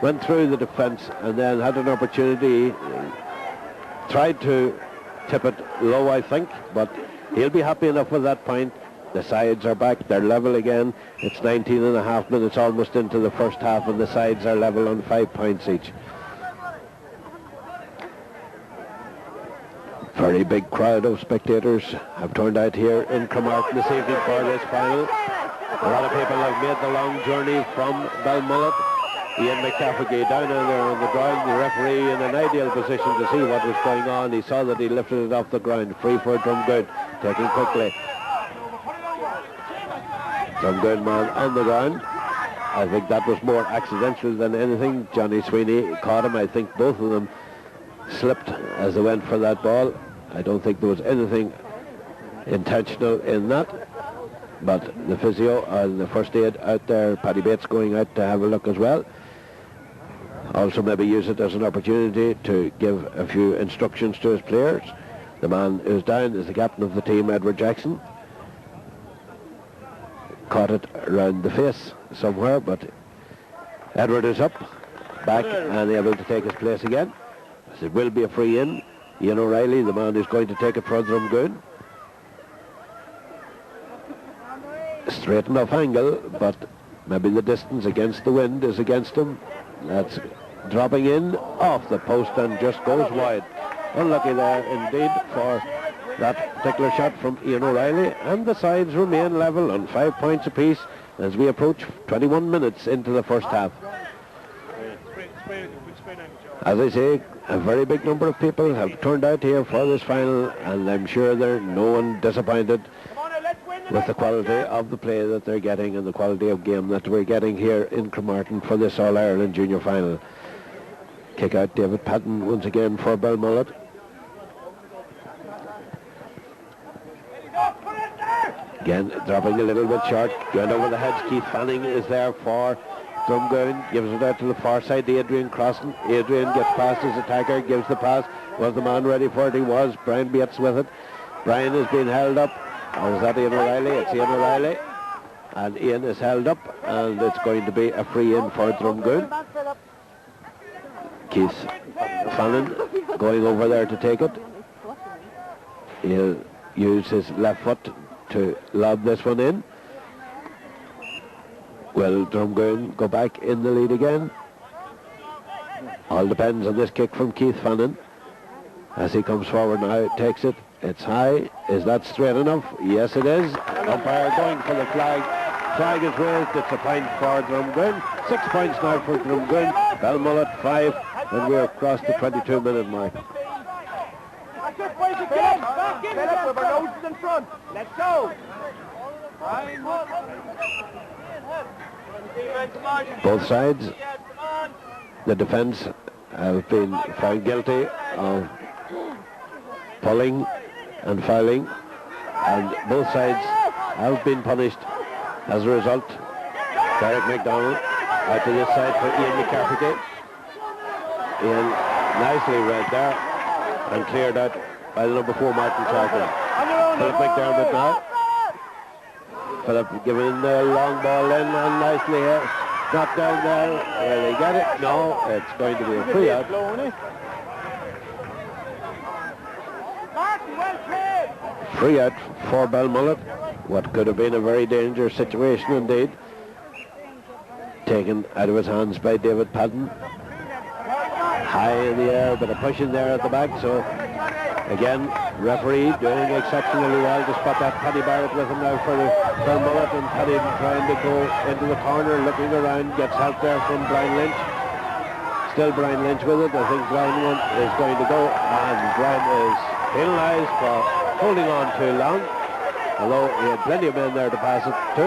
C: went through the defence, and then had an opportunity. Tried to tip it low, I think, but he'll be happy enough with that point. The sides are back, they're level again. It's 19 and a half minutes almost into the first half, and the sides are level on 5 points each. Very big crowd of spectators have turned out here in Cremartin this evening for this final. A lot of people have made the long journey from Belmullet. Ian McCaffrey down there on the ground, the referee in an ideal position to see what was going on. He saw that he lifted it off the ground, free for Drumgoon, taking quickly. Drumgoon man on the ground. I think that was more accidental than anything. Johnny Sweeney caught him. I think both of them slipped as they went for that ball. I don't think there was anything intentional in that. But the physio and the first aid out there, Paddy Bates going out to have a look as well. Also maybe use it as an opportunity to give a few instructions to his players. The man who's down is the captain of the team, Edward Jackson. Caught it around the face somewhere, but Edward is up, back, and able to take his place again. It will be a free in. Ian O'Reilly, the man who's going to take it for Drumgoon. Straight enough angle, but maybe the distance against the wind is against him. That's dropping in off the post and just goes wide. Unlucky there indeed for that particular shot from Ian O'Reilly, and the sides remain level on 5 points apiece as we approach 21 minutes into the first half. As I say, a very big number of people have turned out here for this final, and I'm sure there's no one disappointed with the quality of the play that they're getting and the quality of game that we're getting here in Cremartin for this All-Ireland Junior Final. Kick out David Patton once again for Belmullet. Again, dropping a little bit short. Going over the heads. Keith Fanning is there for Drumgoon. Gives it out to the far side to Adrian Crossan. Adrian gets past his attacker. Gives the pass. Was the man ready for it? He was. Brian Bates with it. Brian is being held up. Or is that Ian O'Reilly? It's Ian O'Reilly. And Ian is held up. And it's going to be a free in for Drumgoon. Keith Fanning going over there to take it. He'll use his left foot to lob this one in. Will Drumgoon go back in the lead again? All depends on this kick from Keith Fanning. As he comes forward now, takes it. It's high. Is that straight enough? Yes, it is. Umpire going for the flag. Flag is raised. It's a point for Drumgoon. 6 points now for Drumgoon. Belmullet 5. And we're across the 22-minute mark.
A: Philip, with our noses in front. Let's go.
C: Both sides, the defence have been found guilty of pulling and fouling, and both sides have been punished as a result. Derek McDonald out to this side for Ian McCarthy. Ian nicely read there and cleared out by the number 4 Martin Charlton. Philip McDermott now. Philip giving the long ball in and nicely knocked down there. Will he get it? No, it's going to be a free out. Free out for Belmullet. What could have been a very dangerous situation indeed. Taken out of his hands by David Patton. High in the air, but a push in there at the back, so again, referee doing exceptionally well to spot that. Paddy Barrett with him now for Belmullet, and Paddy trying to go into the corner, looking around, gets help there from Brian Lynch. Still Brian Lynch with it. I think Brian is going to go, and Brian is penalised for holding on too long, although he had plenty of men there to pass it to.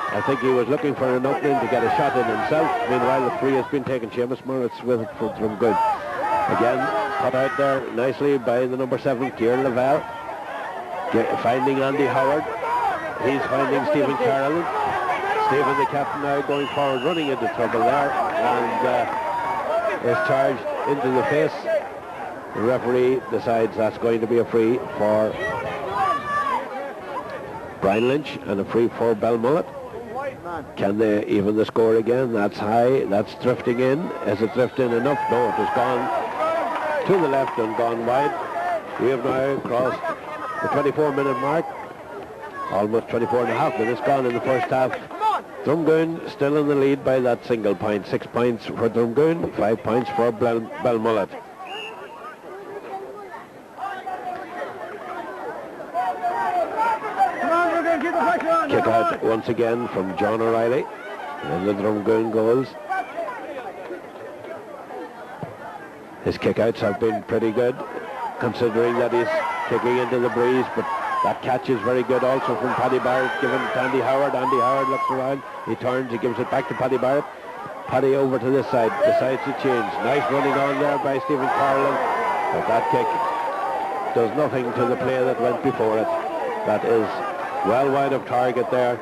C: I think he was looking for an opening to get a shot in himself. Meanwhile, the free has been taken. Seamus Moritz with it for Drumgoon. Again, cut out there nicely by the number 7, Kieran Lavelle. Finding Andy Howard. He's finding Stephen Carroll. Stephen, the captain, now going forward, running into trouble there, and is charged into the face. The referee decides that's going to be a free for Brian Lynch and a free for Belmullet. Can they even the score again? That's high. That's drifting in. Is it drifting enough? No, it has gone to the left and gone wide. We have now crossed the 24-minute mark. Almost 24 and a half minutes gone in the first half. Drumgoon still in the lead by that single point. 6 points for Drumgoon, 5 points for Belmullet. Kick out once again from John O'Reilly, and the Drumgoon goals. His kickouts have been pretty good, considering that he's kicking into the breeze, but that catch is very good also from Paddy Barrett, given to Andy Howard. Andy Howard looks around, he turns, he gives it back to Paddy Barrett. Paddy over to this side, decides to change. Nice running on there by Stephen Carlin, but that kick does nothing to the play that went before it. That is well wide of target there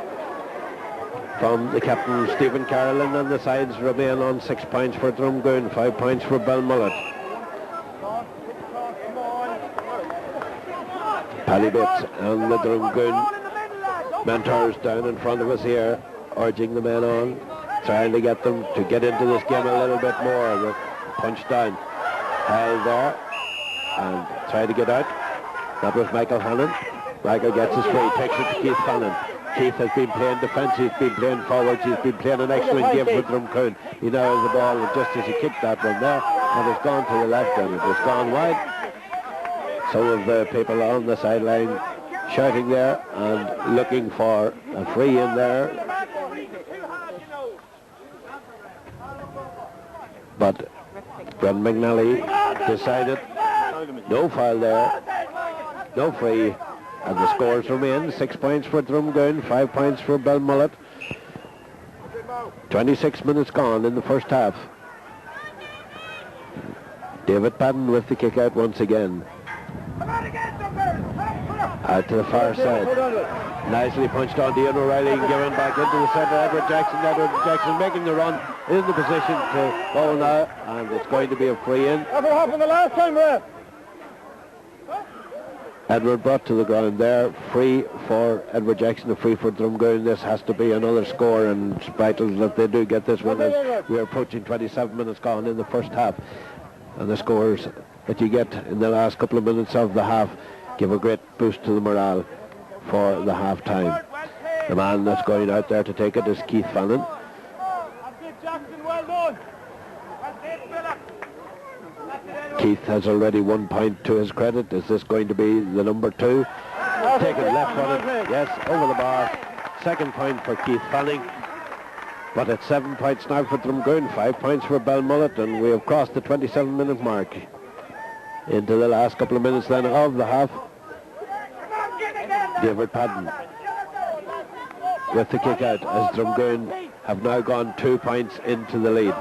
C: from the captain, Stephen Carolyn, and the sides remain on 6 points for Drumgoon, 5 points for Belmullet. Paddy Bates and the Drumgoon mentors down in front of us here, urging the men on, trying to get them to get into this game a little bit more. They're punched down, held there, and try to get out. That was Michael Hannon. Michael gets his free, takes it to Keith Fannin. Keith has been playing defence, he's been playing forwards, he's been playing an excellent game for Drumgoon. He now has the ball, and just as he kicked that one there, and it's gone to the left and it has gone wide. Some of the people on the sideline shouting there and looking for a free in there. But Brent McNally decided no foul there, no free. And the scores remain 6 points for Drumgoon, 5 points for Belmullet. 26 minutes gone in the first half. David Padden with the kick out once again. Out to the far side. Nicely punched on to Ian O'Reilly and given back into the centre. Edward Jackson making the run in the position to go now, and it's going to be a free in.
A: That's what happened the last time, ref.
C: Edward brought to the ground there. Free for Edward Jackson, a free for Drumgoon. This has to be another score, and it's vital that they do get this one as we are approaching 27 minutes gone in the first half. And the scores that you get in the last couple of minutes of the half give a great boost to the morale for the half time. The man that's going out there to take it is Keith Fannin. Keith has already 1 point to his credit. Is this going to be the number 2? Taken left footed, yes, over the bar. Second point for Keith Fanning. But it's 7 points now for Drumgoon, 5 points for Belmullet, and we have crossed the 27-minute mark. Into the last couple of minutes then of the half. David Padden with the kick out as Drumgoon have now gone 2 points into the lead.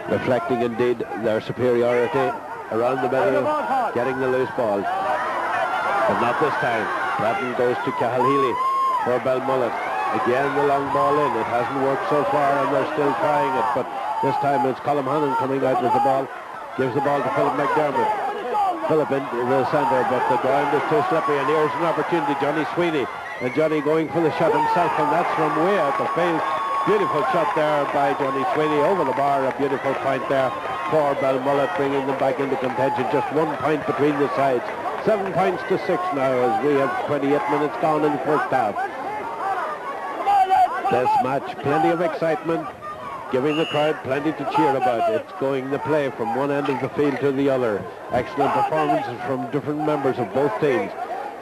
C: Reflecting indeed their superiority around the middle, getting the loose ball. But not this time. Padden goes to Cahill for Belmullet. Again the long ball in. It hasn't worked so far and they're still trying it, but this time it's Colm Hannon coming out with the ball. Gives the ball to Philip McDermott. Philip into the centre, but the ground is too slippery, and here's an opportunity. Johnny Sweeney, and Johnny going for the shot himself, and that's from way out the field. Beautiful shot there by Johnny Sweeney over the bar. A beautiful point there for Belmullet, bringing them back into contention. Just 1 point between the sides. 7 points to 6 now as we have 28 minutes gone in the first half. This match, plenty of excitement, giving the crowd plenty to cheer about. It's going the play from one end of the field to the other. Excellent performances from different members of both teams.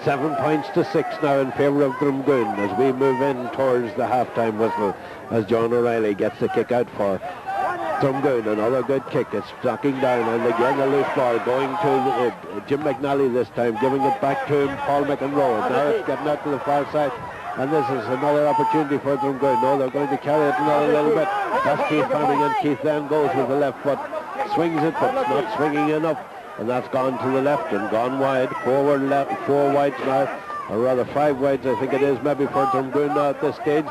C: 7 points to 6 now in favour of Drumgoon as we move in towards the half-time whistle as John O'Reilly gets the kick out for Drumgoon. Another good kick. It's knocking down, and again a loose ball going to Jim McNally this time, giving it back to him, Paul McEnroe. Now it's getting out to the far side, and this is another opportunity for Drumgoon. No, they're going to carry it another little bit. That's Keith Fanning, and Keith then goes with the left foot, swings it, but it's not swinging enough. And that's gone to the left and gone wide. 4 wides now, or rather 5 wides I think it is, maybe for Drumgoon now at this stage.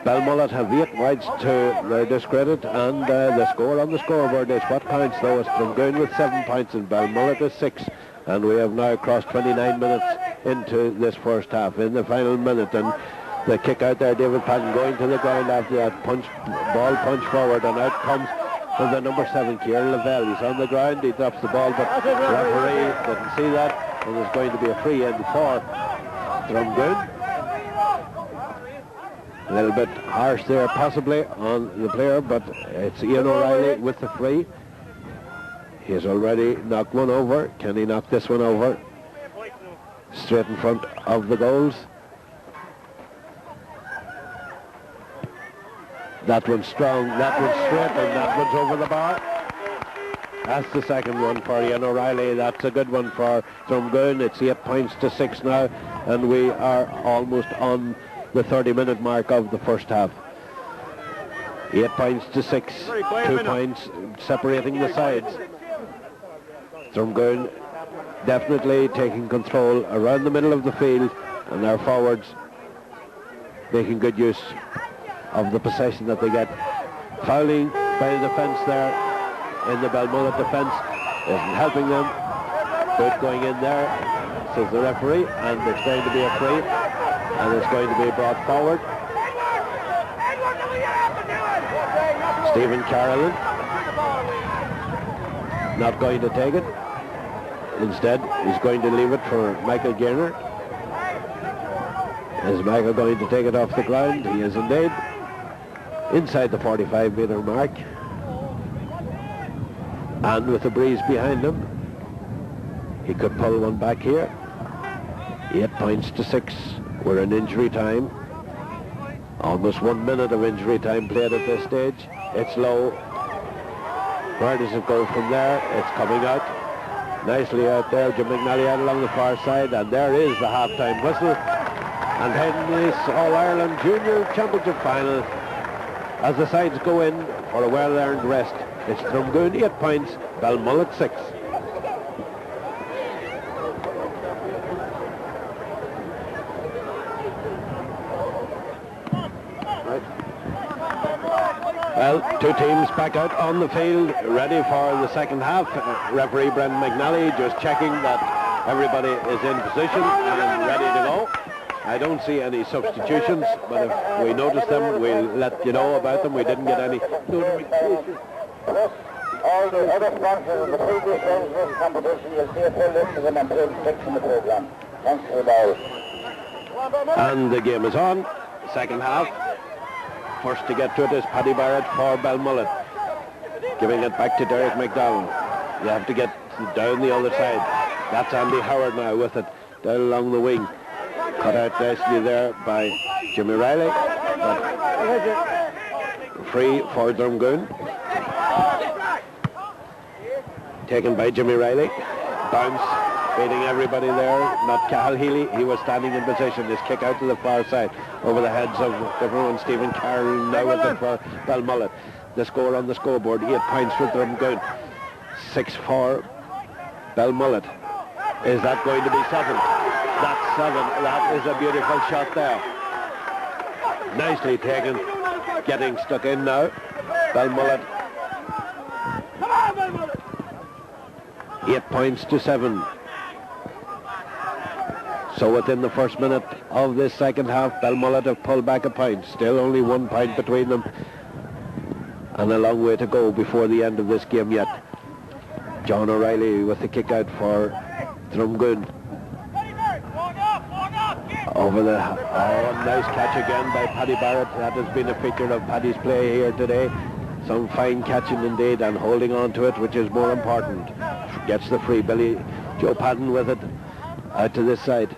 C: Belmullet have 8 wides to their discredit, and the score on the scoreboard is what counts though. It's Drumgoon with 7 points and Belmullet with 6. And we have now crossed 29 minutes into this first half, in the final minute, and the kick out there, David Patton going to the ground after that ball punch forward, and out comes for the number 7, Kieran Lavelle. He's on the ground, he drops the ball, but the referee didn't see that, and there's going to be a free in for Drumgoon. A little bit harsh there possibly on the player, but it's Ian O'Reilly with the free. He has already knocked one over. Can he knock this one over? Straight in front of the goals. That one's strong, that one's straight, and that one's over the bar. That's the second one for Ian O'Reilly. That's a good one for Drumgoon. It's 8 points to 6 now, and we are almost on the 30-minute mark of the first half. 8 points to 6, 2 points separating the sides. Drumgoon definitely taking control around the middle of the field, and our forwards making good use of the possession that they get. Fouling by the defence there in the Belmullet defence isn't helping them. Good going in there, says the referee, and it's going to be a free, and it's going to be brought forward. Stephen Carolan not going to take it. Instead, he's going to leave it for Michael Gaynor. Is Michael going to take it off the ground? He is indeed. Inside the 45-metre mark. And with the breeze behind him, he could pull one back here. 8 points to 6. We're in injury time. Almost 1 minute of injury time played at this stage. It's low. Where does it go from there? It's coming out. Nicely out there, Jim McNally out along the far side, and there is the half-time whistle. And then this All-Ireland Junior Championship final, as the sides go in for a well-earned rest. It's Drumgoon 8 points, Belmullet 6. Well, two teams back out on the field, ready for the second half. Referee Brendan McNally just checking that everybody is in position and ready to go. I don't see any substitutions, but if we notice them, we'll let you know about them. We didn't get any notification.
H: All the other sponsors of the previous games of this competition, you'll see a full list of them on page 6 in the programme. Thanks for the ball.
C: And the game is on. Second half. First to get to it is Paddy Barrett for Belmullet. Giving it back to Derek McDowell. You have to get down the other side. That's Andy Howard now with it down along the wing. Cut out nicely there by Jimmy Riley. But free for Drumgoon. Taken by Jimmy Riley. Bounce, beating everybody there. Not Cahill Healy. He was standing in position. His kick out to the far side over the heads of everyone. Stephen Carroll now with it for Belmullet. The score on the scoreboard, 8 points for Drumgoon. 6 for Belmullet. Is that going to be 7? That's 7. That is a beautiful shot there. Nicely taken. Getting stuck in now. Belmullet. 8 points to 7. So within the first minute of this second half, Belmullet have pulled back a point. Still only 1 point between them. And a long way to go before the end of this game yet. John O'Reilly with the kick out for Drumgoon. Over the... Oh, nice catch again by Paddy Barrett. That has been a feature of Paddy's play here today. Some fine catching indeed and holding on to it, which is more important. Gets the free. Joe Padden with it out to this side.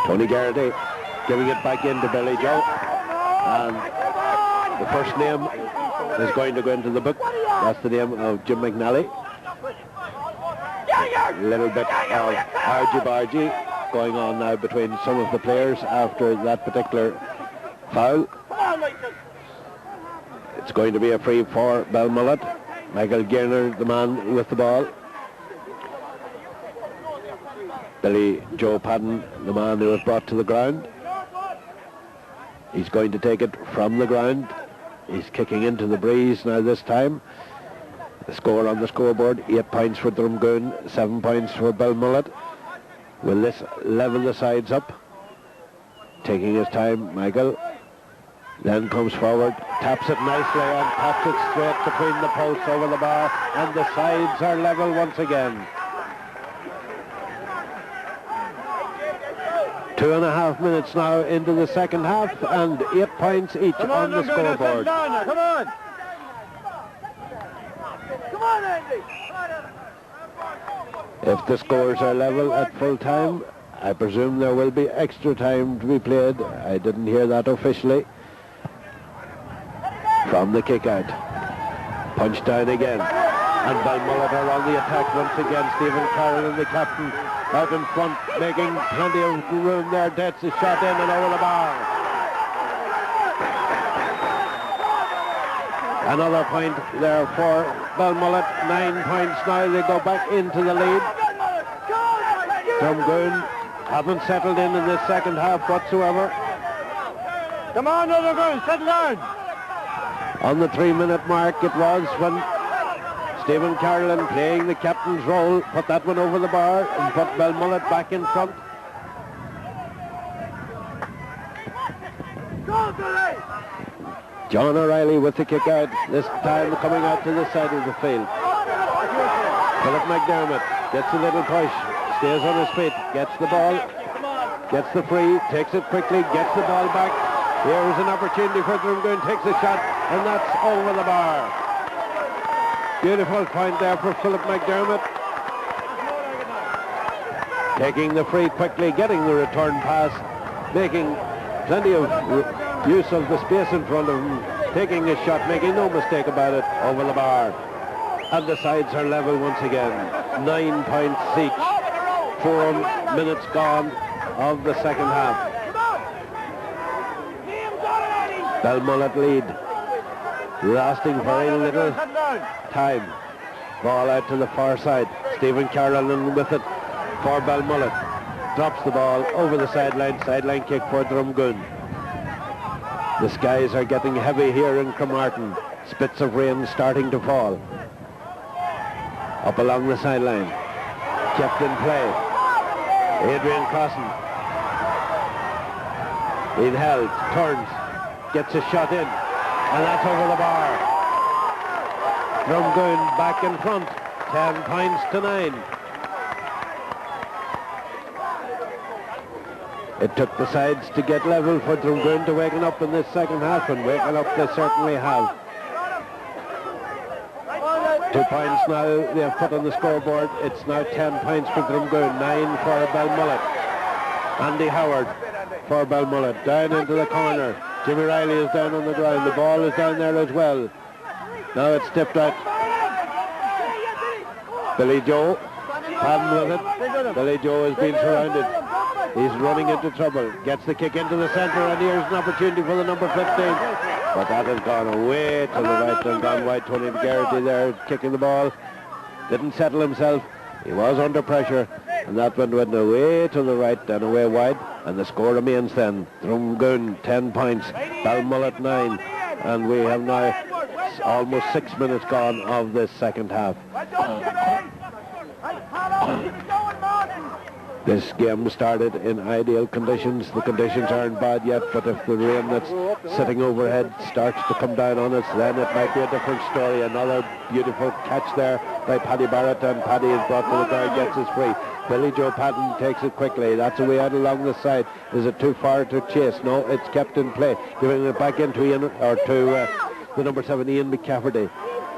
C: Tony Garrity giving it back into Billy Joe. And the first name is going to go into the book. That's the name of Jim McNally. A little bit of argy-bargy going on now between some of the players after that particular foul. It's going to be a free for Belmullet. Michael Gierner, the man with the ball. Billy Joe Padden, the man who was brought to the ground. He's going to take it from the ground. He's kicking into the breeze now this time. The score on the scoreboard, 8 points for Drumgoon, 7 points for Belmullet. Will this level the sides up? Taking his time, Michael. Then comes forward, taps it nicely and taps it straight between the posts over the bar, and the sides are level once again. 2.5 minutes now into the second half, and 8 points each on the scoreboard.
A: Come on! Come on, Andy!
C: If the scores are level at full time, I presume there will be extra time to be played. I didn't hear that officially. From the kick out. Punch down again. And Belmullet are on the attack once again. Stephen Carroll and the captain out in front, making plenty of room there. That's a shot in and over the bar. Another point there for Belmullet. 9 points now. They go back into the lead. Drumgoon haven't settled in this second half whatsoever.
A: Come on, Drumgoon, settle down!
C: On the 3-minute mark it was when Stephen Carolyn, playing the captain's role, put that one over the bar and put Belmullet back in front. John O'Reilly with the kick out, this time coming out to the side of the field. Philip McDermott gets a little push, stays on his feet, gets the ball, gets the free, takes it quickly, gets the ball back. Here's an opportunity for Drumgoon, takes a shot, and that's over the bar. Beautiful point there for Philip McDermott. Taking the free quickly, getting the return pass, making plenty of use of the space in front of him, taking a shot, making no mistake about it, over the bar. and the sides are level once again. 9 points each. 4 minutes gone of the second half. Belmullet lead, lasting very little time. Ball out to the far side. Stephen Carolan with it for Belmullet. Drops the ball over the sideline. Sideline kick for Drumgoon. The skies are getting heavy here in Cremartin. Spits of rain starting to fall. Up along the sideline. Kept in play. Adrian Crossan. He's held. Turns. Gets a shot in. And that's over the bar. Drumgoon back in front. 10 points to 9. It took the sides to get level for Drumgoon to waken up in this second half, and waken up they certainly have. 2 points now they have put on the scoreboard. It's now 10 points for Drumgoon, 9 for Belmullet. Andy Howard for Belmullet, down into the corner. Jimmy Riley is down on the ground. The ball is down there as well. Now it's tipped out. Billy Joe, Padden with it. Billy Joe has been surrounded. He's running into trouble. Gets the kick into the centre, and here's an opportunity for the number 15. But that has gone away to the right and gone wide. Tony McGarrity there kicking the ball. Didn't settle himself. He was under pressure, and that one went away to the right and away wide. And the score remains then. Drumgoon 10 points, Belmullet 9. And we have now almost 6 minutes gone of this second half. This game started in ideal conditions. The conditions aren't bad yet, but if the rain that's sitting overhead starts to come down on us, then it might be a different story. Another beautiful catch there by Paddy Barrett, and Paddy is brought to the ground, gets us free. Billy Joe Patton takes it quickly. That's a way out along the side. Is it too far to chase? No, it's kept in play. Giving it back into Ian, or to the number 7, Ian McCafferty.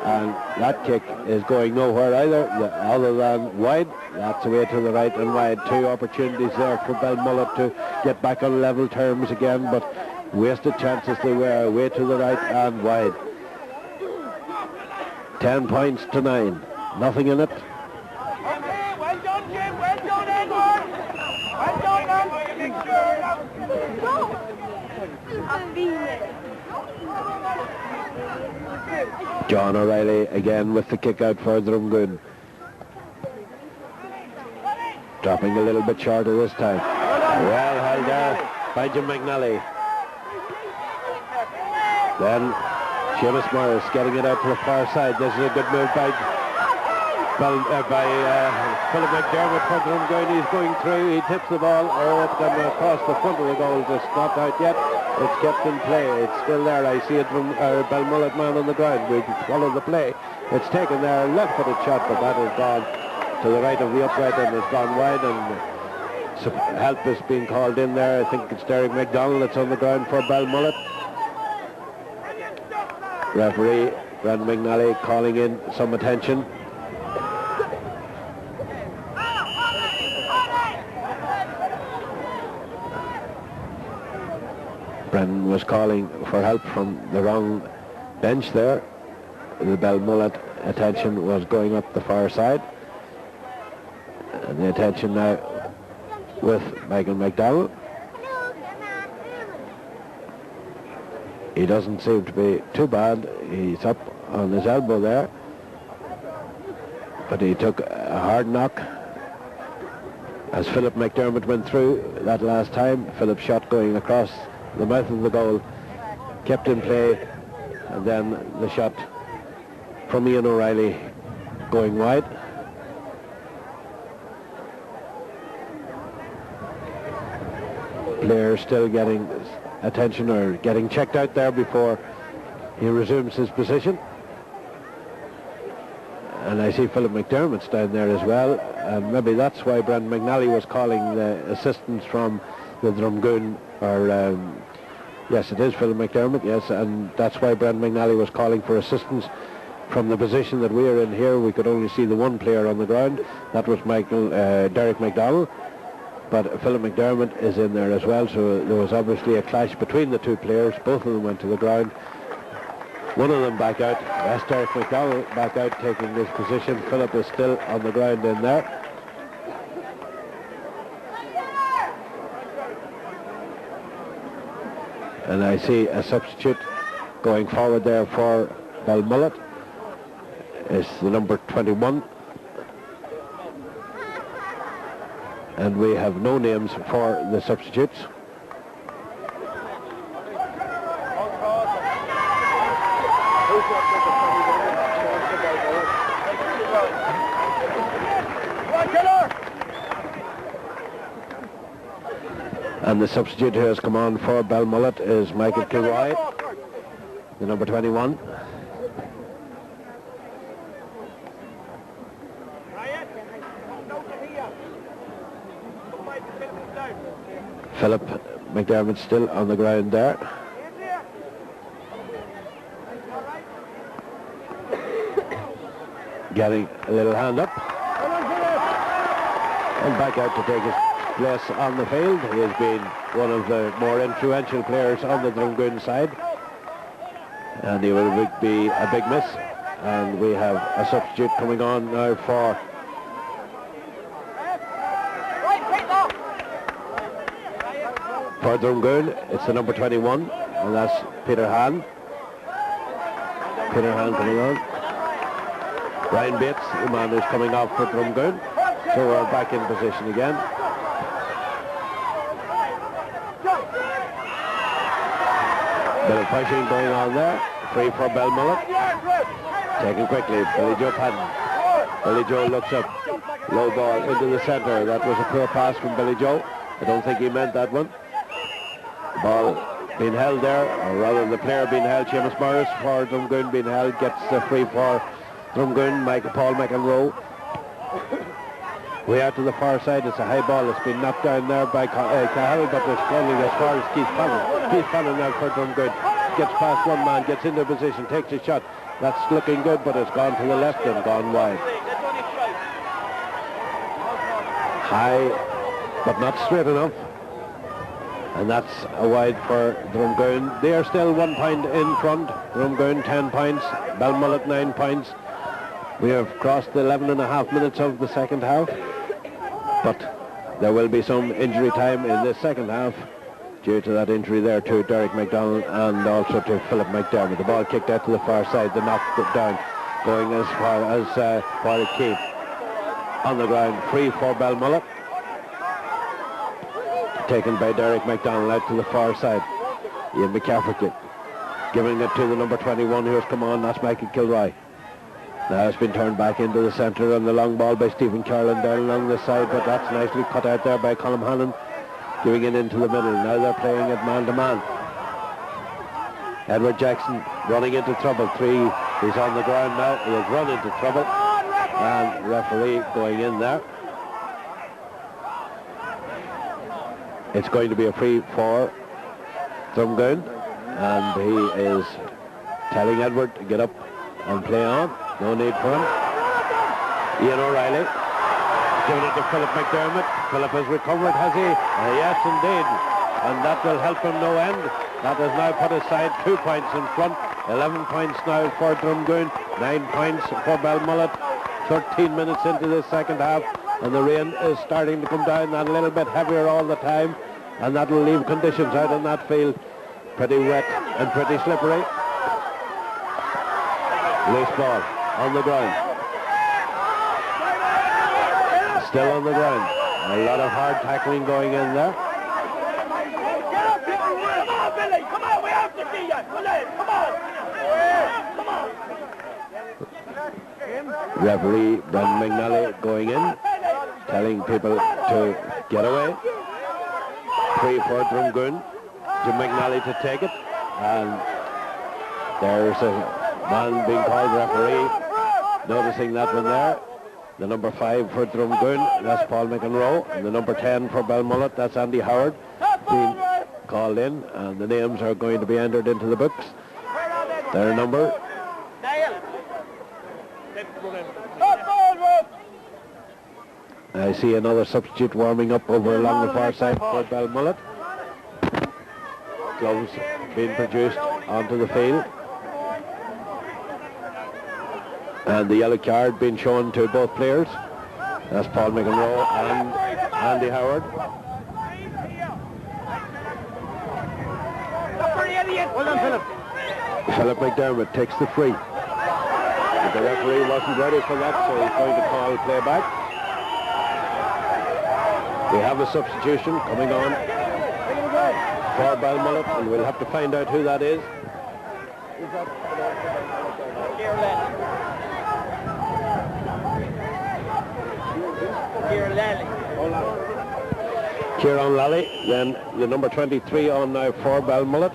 C: And that kick is going nowhere either, other than wide. That's away to the right and wide. 2 opportunities there for Belmullet to get back on level terms again, but wasted chances they were, away to the right and wide. 10 points to 9. Nothing in it.
A: Okay, well done, Jim. Well done, Edward. Well done,
C: John O'Reilly again with the kick out for Drumgoon. Dropping a little bit shorter this time. Well held there by Jim McNally. Then Seamus Morris getting it out to the far side. This is a good move by Philip McDermott for Drumgoon. He's going through. He tips the ball. Oh, it's gone across the front of the goal. Just not out yet. It's kept in play. It's still there. I see it from Belmullet man on the ground. We follow the play. It's taken there. Left-footed shot, but that has gone to the right of the upright and has gone wide. And help is being called in there. I think it's Derek McDonald that's on the ground for Belmullet. Referee Brendan McNally calling in some attention. Brendan was calling for help from the wrong bench there. The Belmullet attention was going up the far side. And the attention now with Michael McDowell. He doesn't seem to be too bad. He's up on his elbow there. But he took a hard knock as Philip McDermott went through that last time. Philip's shot going across the mouth of the goal, kept in play, and then the shot from Ian O'Reilly going wide. Player still getting attention or getting checked out there before he resumes his position. And I see Philip McDermott's down there as well, and maybe that's why Brendan McNally was calling the assistance from the Drumgoon, or yes, it is Philip McDermott, yes, and that's why Brendan McNally was calling for assistance from the position that we are in here. We could only see the one player on the ground. That was Derek McDonald, but Philip McDermott is in there as well, so there was obviously a clash between the two players. Both of them went to the ground. One of them back out. That's Derek McDonald back out taking this position. Philip is still on the ground in there. And I see a substitute going forward there for Belmullet. It's the number 21. And we have no names for the substitutes. And the substitute who has come on for Belmullet is Michael Kilroy, the number 21. Philip McDermott still on the ground there. Getting a little hand up. And back out to take his place on the field. He has been one of the more influential players on the Drumgoon side. And he will be a big miss. And we have a substitute coming on now for Drumgoon. It's the number 21, and that's Peter Hannon. Peter Hannon coming on. Ryan Bates, the man who's coming off for Drumgoon. So we're back in position again. Bit of pushing going on there. Free for Belmullet. Taken quickly, Billy Joe Padden. Billy Joe looks up. Low ball into the centre. That was a poor pass from Billy Joe. I don't think he meant that one. Ball being held there, or rather the player being held, Seamus Morris, for Drumgoon being held, gets the free for Drumgoon, Paul McEnroe. Way out to the far side, it's a high ball. It's been knocked down there by Cahill, but it's falling as far as Keith Fallon. Keith Fallon now for Drumgoon. Gets past one man, gets into position, takes a shot. That's looking good, but it's gone to the left and gone wide. High, but not straight enough. And that's a wide for Drumgoon. They are still 1 point in front. Drumgoon 10 points, Belmullet 9 points. We have crossed the 11.5 minutes of the second half, but there will be some injury time in the second half due to that injury there to Derek McDonald and also to Philip McDermott. The ball kicked out to the far side, the knock down, going as far as Paul Keith. On the ground, free for Belmullet. Taken by Derek McDonald out to the far side. Ian McCafferty giving it to the number 21 who has come on, that's Michael Kilroy. Now it's been turned back into the centre and the long ball by Stephen Carlin down along the side, but that's nicely cut out there by Colm Hannon, giving it into the middle. Now they're playing it man to man. Edward Jackson running into trouble. He's on the ground now. He has run into trouble. And referee going in there. It's going to be a free for Drumgoon, and he is telling Edward to get up and play on. No need for him. Ian O'Reilly giving it to Philip McDermott. Philip has recovered, has he? Yes, indeed. And that will help him no end. That has now put aside 2 points in front. 11 points now for Drumgoon. 9 points for Belmullet. 13 minutes into the second half. And the rain is starting to come down and a little bit heavier all the time, and that will leave conditions out on that field pretty wet and pretty slippery. Loose ball on the ground. Still on the ground. A lot of hard tackling going in there.
A: Come on, Billy! Come on, we have to see you! Come on!
C: Referee Brendan McNally going in, telling people to get away. Free for Drumgoon. Jim McNally to take it. And there's a man being called referee. Noticing that one there. The number 5 for Drumgoon, that's Paul McEnroe. And the number 10 for Belmullet, that's Andy Howard, being called in. And the names are going to be entered into the books. Their number. I see another substitute warming up over along the far side for Belmullet. Gloves being produced onto the field. And the yellow card being shown to both players. That's Paul McEnroe and Andy Howard.
A: Well done, Philip.
C: Philip McDermott takes the free. The referee wasn't ready for that, so he's going to call play back. We have a substitution coming on for Belmullet, and we'll have to find out who that is. Kieran Lally, then the number 23 on now for Belmullet.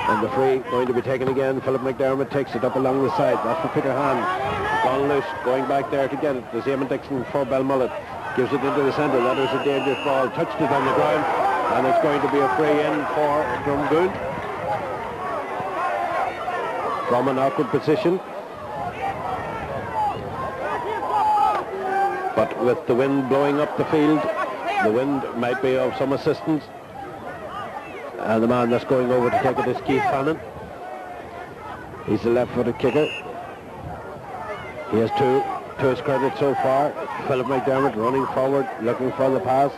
C: And the free going to be taken again. Philip McDermott takes it up along the side. That's for Peter Hahn. Gone loose, going back there to get it. There's Eamon Dixon for Belmullet. Gives it into the centre. That was a dangerous ball. Touched it on the ground. And it's going to be a free in for Drumgoon. From an awkward position. But with the wind blowing up the field, the wind might be of some assistance. And the man that's going over to take it is Keith Hannon. He's the left-footed kicker. He has two to his credit so far. Philip McDermott running forward, looking for the pass.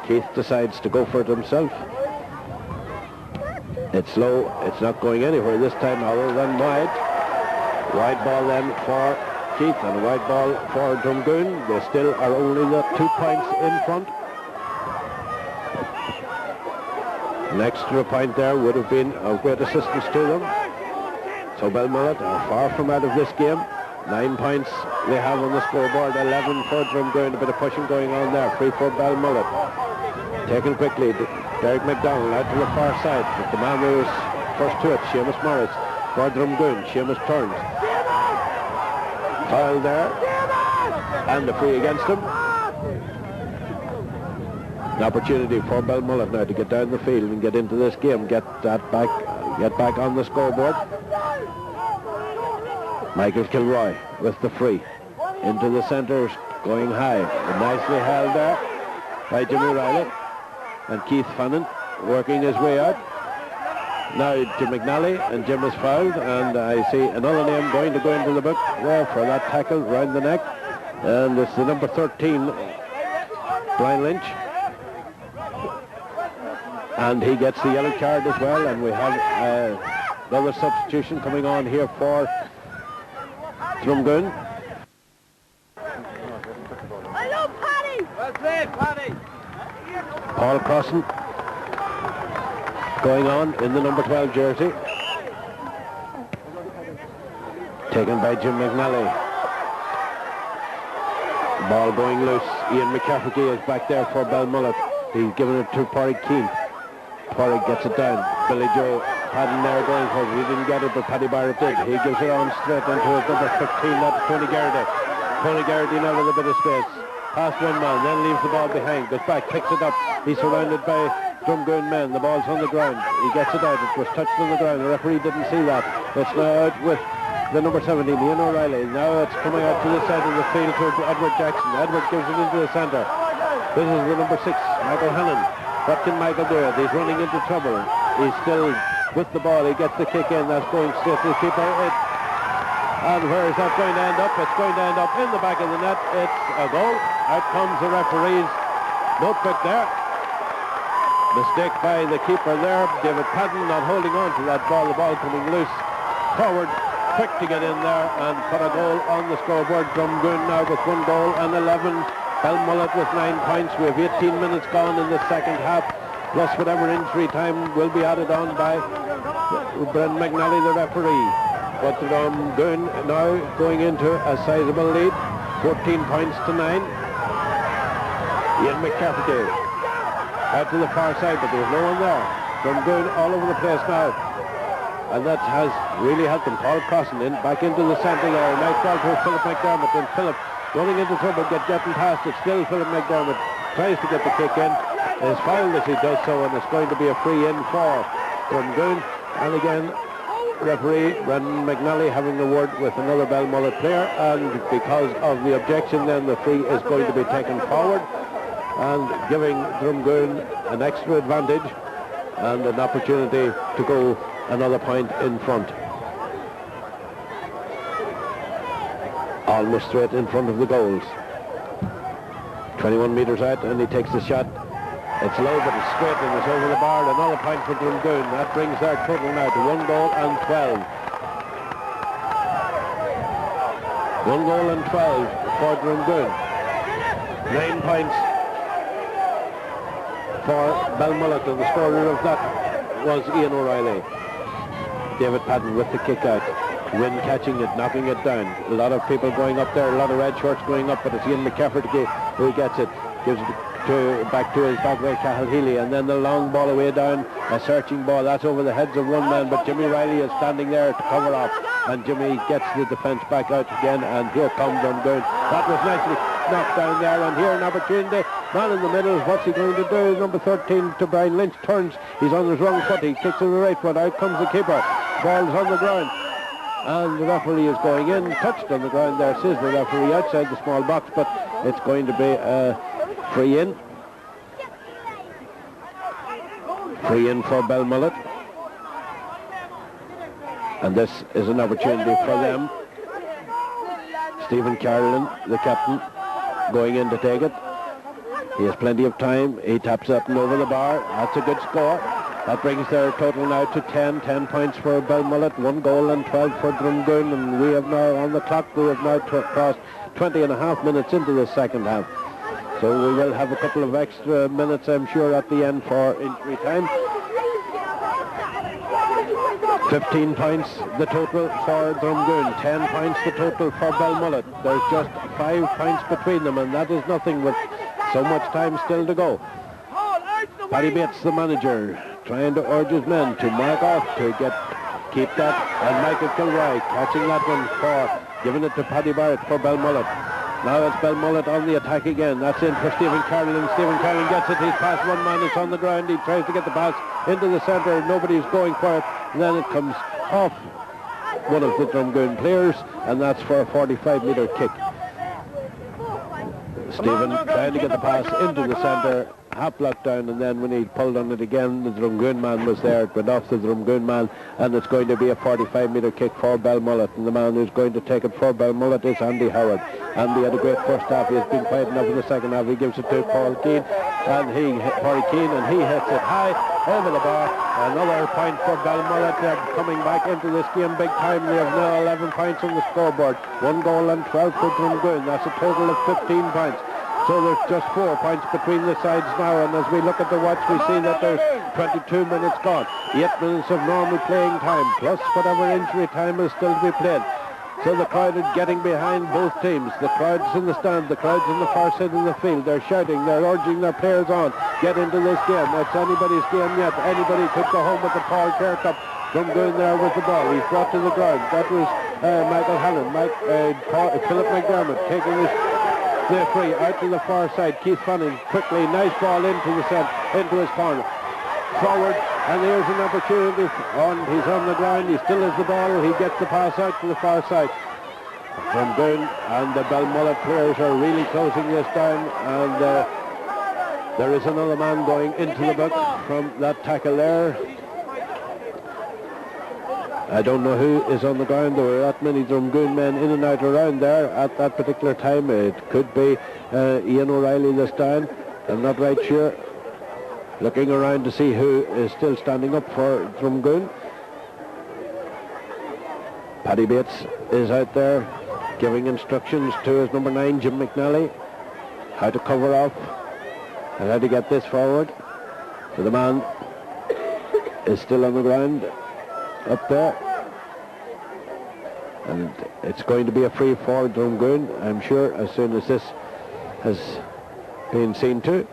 C: Keith decides to go for it himself. It's low. It's not going anywhere this time other than wide. Wide ball then for Keith and a wide ball for Drumgoon. They still are only the 2 points in front. An extra point there would have been of great assistance to them. So Belmullet are far from out of this game. 9 points they have on the scoreboard, 11 for Drumgoon. A bit of pushing going on there. Free for Belmullet. Taken quickly. Derek McDonald out to the far side. But the man who was first to it, Seamus Morris. For Drumgoon, Seamus turns. Foul there. And the free against him. An opportunity for Belmullet now to get down the field and get into this game, get back on the scoreboard. Michael Kilroy with the free into the centre, going high, and nicely held there by Jimmy Riley, and Keith Fannin working his way out. Now Jim McNally, and Jim is fouled, and I see another name going to go into the book there for that tackle round the neck, and it's the number 13, Brian Lynch. And he gets the yellow card as well, and we have another substitution coming on here for Drumgoon.
A: Hello, Paddy! Well played, Paddy!
C: Paul Crossan going on in the number 12 jersey. Taken by Jim McNally. Ball going loose. Ian McCafferty is back there for Belmullet. He's given it to Porrick Keane. Porrick gets it down. Billy Joe Hadden there going for it. He didn't get it, but Paddy Barrett did. He gives it on straight into his number 15, that's Tony Garrity. Tony Garrity now with a bit of space. Past one man, then leaves the ball behind. Goes back, picks it up. He's surrounded by Drumgoon men. The ball's on the ground. He gets it out. It was touched on the ground. The referee didn't see that. It's now out with the number 17, Ian O'Reilly. Now it's coming out to the side of the field to Edward Jackson. Edward gives it into the centre. This is the number 6, Michael Hannon. What can Michael do? He's running into trouble. He's still with the ball. He gets the kick in. That's going straight to the keeper. And where is that going to end up? It's going to end up in the back of the net. It's a goal. Out comes the referee's notebook there. Mistake by the keeper there. David Padden not holding on to that ball. The ball coming loose. Forward. Quick to get in there and put a goal on the scoreboard. Drumgoon now with 1 goal and 11. Belmullet with 9 points. We have 18 minutes gone in the second half, plus whatever injury time will be added on by Brendan McNally, the referee. But Drumgoon now going into a sizable lead, 14 points to 9. Ian McCafferty out to the far side, but there's no one there. Drumgoon all over the place now. And that has really helped him. Paul Crossan in, back into the centre there. Nice ball to Philip McDermott, and Philip running into trouble, getting past it. Still Philip McDermott tries to get the kick in. Is fouled as he does so, and it's going to be a free in for Drumgoon. And again, referee Brendan McNally having a word with another Belmullet player, and because of the objection then the free is going to be taken forward and giving Drumgoon an extra advantage and an opportunity to go another point in front. almost straight in front of the goals. 21 metres out, and he takes the shot. It's low, but it's straight, and it's over the bar. Another point for Drumgoon. That brings their total now to 1 goal and 12. 1 goal and 12 for Drumgoon. 9 points for Belmullet, and the scorer of that was Ian O'Reilly. David Patton with the kick out. Wynn catching it, knocking it down. A lot of people going up there, a lot of red shorts going up, but it's Ian McCafferty who gets it. Gives it back to his back way, Cahill Healy, and then the long ball away down, a searching ball. That's over the heads of one man, but Jimmy Riley is standing there to cover off, and Jimmy gets the defence back out again, and here comes Drumgoon. That was nicely knocked down there, and here an opportunity. Man in the middle, what's he going to do? Number 13 to Brian Lynch turns. He's on his wrong foot. He kicks to the right foot. Out comes the keeper. Ball's on the ground. And the referee is going in, touched on the ground there, says the referee outside the small box, but it's going to be a free in. Free in for Belmullet. And this is an opportunity for them. Stephen Carolyn, the captain, going in to take it. He has plenty of time. He taps up and over the bar. That's a good score. That brings their total now to 10 points for Belmullet, 1 goal and 12 for Drumgoon, and we have now on the clock, we have now crossed 20 and a half minutes into the second half. So we will have a couple of extra minutes, I'm sure, at the end for injury time. 15 points the total for Drumgoon, 10 points the total for Belmullet. There's just 5 points between them, and that is nothing with so much time still to go. Paddy Bates, the manager, trying to urge his men to mark off to keep that, and Michael Kilroy catching that one for giving it to Paddy Barrett for Belmullet. Now it's Belmullet on the attack again. That's in for Stephen Carolyn. Stephen Carolyn gets it. He's past one man. It's on the ground. He tries to get the pass into the centre. Nobody's going for it. And then it comes off one of the Drumgoon players, and that's for a 45-metre kick. Stephen trying to get the pass into the centre, half blocked down, and then when he pulled on it again, the Drumgoon man was there. It went off the Drumgoon man, and it's going to be a 45-metre kick for Belmullet, and the man who's going to take it for Belmullet is Andy Howard. Andy had a great first half. He has been quiet enough in the second half. He gives it to Paul Keane, and he hits it high over the bar. Another point for Belmullet. They're coming back into this game big time. They have now 11 points on the scoreboard. 1 goal and 12 for Drumgoon. That's a total of 15 points. So there's just 4 points between the sides now, and as we look at the watch, we see that there's 22 minutes gone. 8 minutes of normal playing time, plus whatever injury time is still to be played. So the crowd is getting behind both teams. The crowd's in the stand, the crowd's on the far side of the field. They're shouting, they're urging their players on. Get into this game. It's anybody's game yet. Anybody could go home with the Paul Kerr Cup. Drumgoon there with the ball. He's brought to the ground. That was Michael Hannon. Philip McDermott taking this. They're free out to the far side. Keith Fanning quickly, nice ball into his corner. Forward, and here's an opportunity. He's on the ground. He still has the ball. He gets the pass out to the far side. Drumgoon and the Belmullet players are really closing this down, and there is another man going into the book from that tackle there. I don't know who is on the ground. There were that many Drumgoon men in and out around there at that particular time. It could be Ian O'Reilly this time. I'm not right sure. Looking around to see who is still standing up for Drumgoon. Paddy Bates is out there giving instructions to his number 9, Jim McNally, how to cover off and how to get this forward. So the man is still on the ground up there, and it's going to be a free for Drumgoon, I'm sure, as soon as this has been seen to.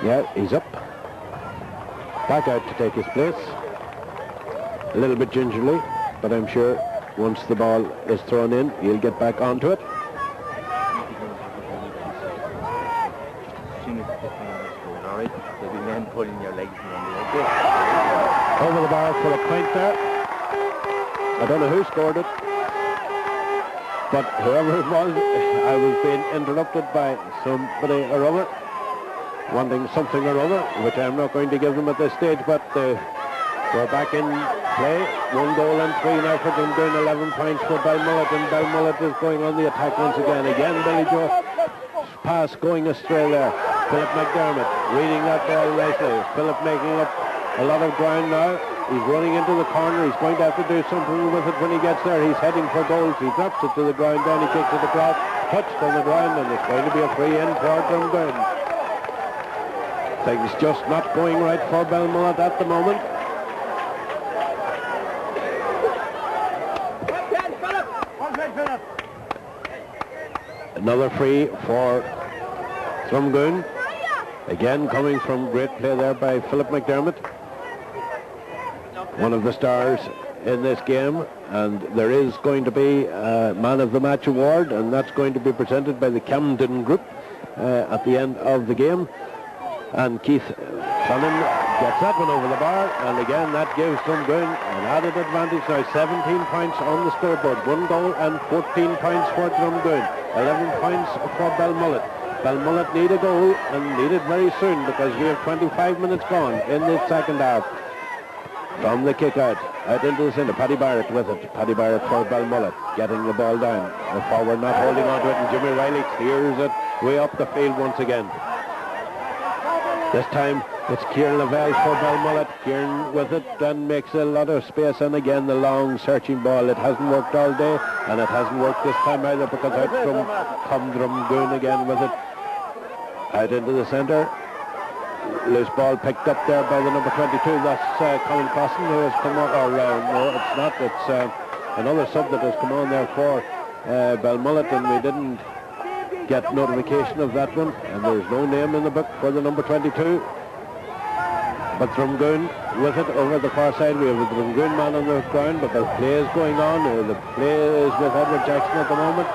C: Yeah, he's up, back out to take his place, a little bit gingerly, but I'm sure once the ball is thrown in, he'll get back onto it.
I: There'll be men pulling your legs around the edge.
C: Over the bar for a point there. I don't know who scored it, but whoever it was, I was being interrupted by somebody or other, wanting something or other, which I'm not going to give them at this stage, but we're back in play. 1 goal and 3 now for Drumgoon, 11 points for Belmullet, and Belmullet is going on the attack once again. Again, Billy Joe pass going astray there. Philip McDermott reading that ball nicely. Philip making up a lot of ground now. He's running into the corner. He's going to have to do something with it when he gets there. He's heading for goals. He drops it to the ground, then he kicks it across, touched on the ground, and it's going to be a free in for Drumgoon. Things just not going right for Belmullet at the moment. Another free for Drumgoon. Again coming from great play there by Philip McDermott, one of the stars in this game, and there is going to be a Man of the Match award, and that's going to be presented by the Camden Group at the end of the game. And Keith Hannon gets that one over the bar, and again that gives Drumgoon an added advantage now. 17 points on the scoreboard, 1 goal and 14 points for Drumgoon, 11 points for Belmullet. Belmullet need a goal, and need it very soon, because we have 25 minutes gone in the second half. From the kick out into the centre, Paddy Barrett with it. Paddy Barrett for Belmullet, getting the ball down. The forward not holding on to it, and Jimmy Riley clears it way up the field once again. This time it's Kieran Lavelle for Belmullet. Kieran with it and makes a lot of space, and again the long searching ball. It hasn't worked all day, and it hasn't worked this time either, because out from Drumgoon again with it. Out into the centre. Loose ball picked up there by the number 22. That's Colin Crossan, who has come on. Or no, it's not. It's another sub that has come on there for Belmullet, and we didn't get notification of that one, and there's no name in the book for the number 22. But Drumgoon with it over the far side. We have a Drumgoon man on the ground, but the play is going on. The play is with Edward Jackson at the moment.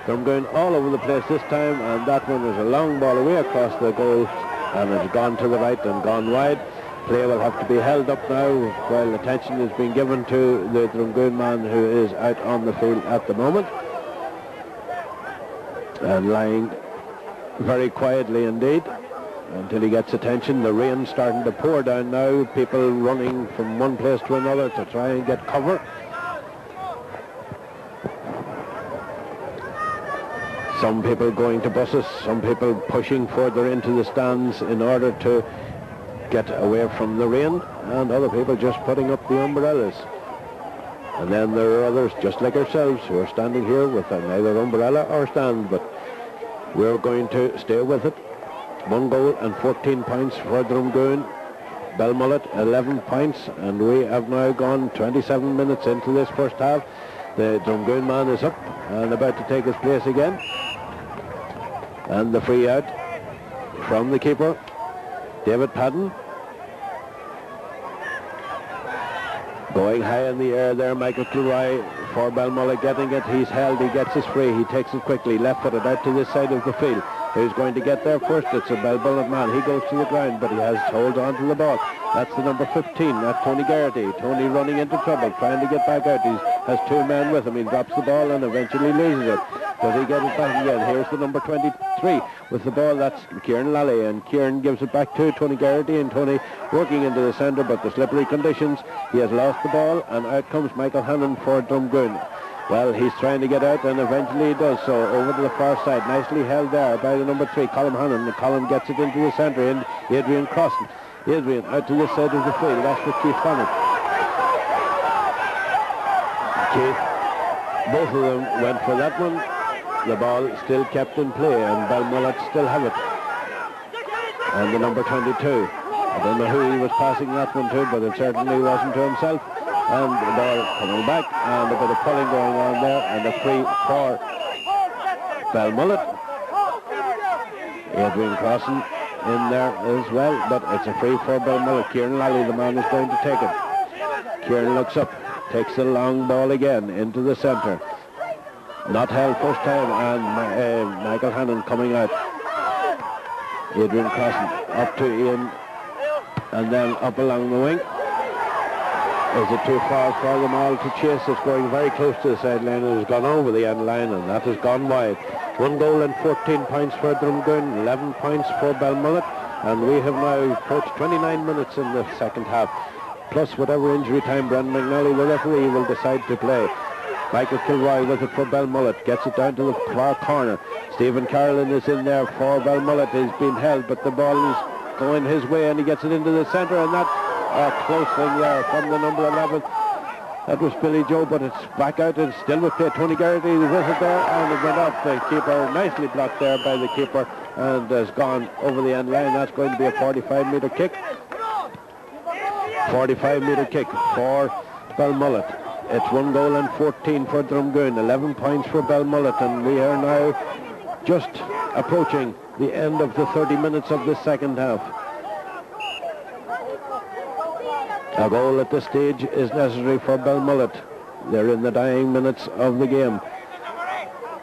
C: Drumgoon all over the place this time, and that one is a long ball away across the goal, and it's gone to the right and gone wide. Play will have to be held up now while attention is being given to the Drumgoon man, who is out on the field at the moment and lying very quietly indeed until he gets attention. The rain starting to pour down now, people running from one place to another to try and get cover. Some people going to buses, some people pushing further into the stands in order to get away from the rain, and other people just putting up the umbrellas. And then there are others just like ourselves who are standing here with neither umbrella or stand, but we're going to stay with it. 1 goal and 14 points for Drumgoon. Belmullet 11 points, and we have now gone 27 minutes into this first half. The Drumgoon man is up and about to take his place again. And the free out from the keeper, David Padden. Going high in the air there, Michael Kilroy for Belmullet getting it. He's held, he gets his free, he takes it quickly, left-footed out to this side of the field. Who's going to get there first? It's a Belmullet man. He goes to the ground, but he has hold on to the ball. That's the number 15, that's Tony Garrity. Tony running into trouble, trying to get back out. He has 2 men with him. He drops the ball and eventually loses it. Does he get it back again? Here's the number 23 with the ball. That's Kieran Lally, and Kieran gives it back to Tony Garrity, and Tony working into the centre, but the slippery conditions, he has lost the ball, and out comes Michael Hannon for Drumgoon. Well, he's trying to get out, and eventually he does so over to the far side. Nicely held there by the number 3, Colin Hannon. And Colin gets it into the centre, in Adrian Crossan. Adrian out to this side of the field. That's for Keith Hannon. Keith, both of them went for that one. The ball still kept in play, and Belmullet still have it. And the number 22. I don't know who he was passing that one to, but it certainly wasn't to himself. And the ball coming back, and a bit of pulling going on there, and a free for Belmullet. Adrian Crossan in there as well, but it's a free for Belmullet. Kieran Lally, the man, is going to take it. Kieran looks up, takes the long ball again into the centre. Not held first time, and Michael Hannon coming out. Adrian Crossan up to Ian, and then up along the wing. Is it too far for them all to chase? It's going very close to the sideline. It has gone over the end line, and that has gone wide. 1 goal and 14 points for Drumgoon, 11 points for Belmullet, and we have now approached 29 minutes in the second half. plus whatever injury time Brendan McNally, the referee, will decide to play. Michael Kilroy with it for Belmullet, gets it down to the far corner. Stephen Carolyn is in there for Belmullet. He's been held, but the ball is going his way, and he gets it into the centre, and that's a close thing there from the number 11. That was Billy Joe, but it's back out. It's still with play. Tony Garrity with it there, and it went off the keeper. Nicely blocked there by the keeper, and has gone over the end line. That's going to be a 45-metre kick. 45-metre kick for Belmullet. It's 1 goal and 14 for Drumgoon, 11 points for Belmullet, and we are now just approaching the end of the 30 minutes of the second half. A goal at this stage is necessary for Belmullet. They're in the dying minutes of the game.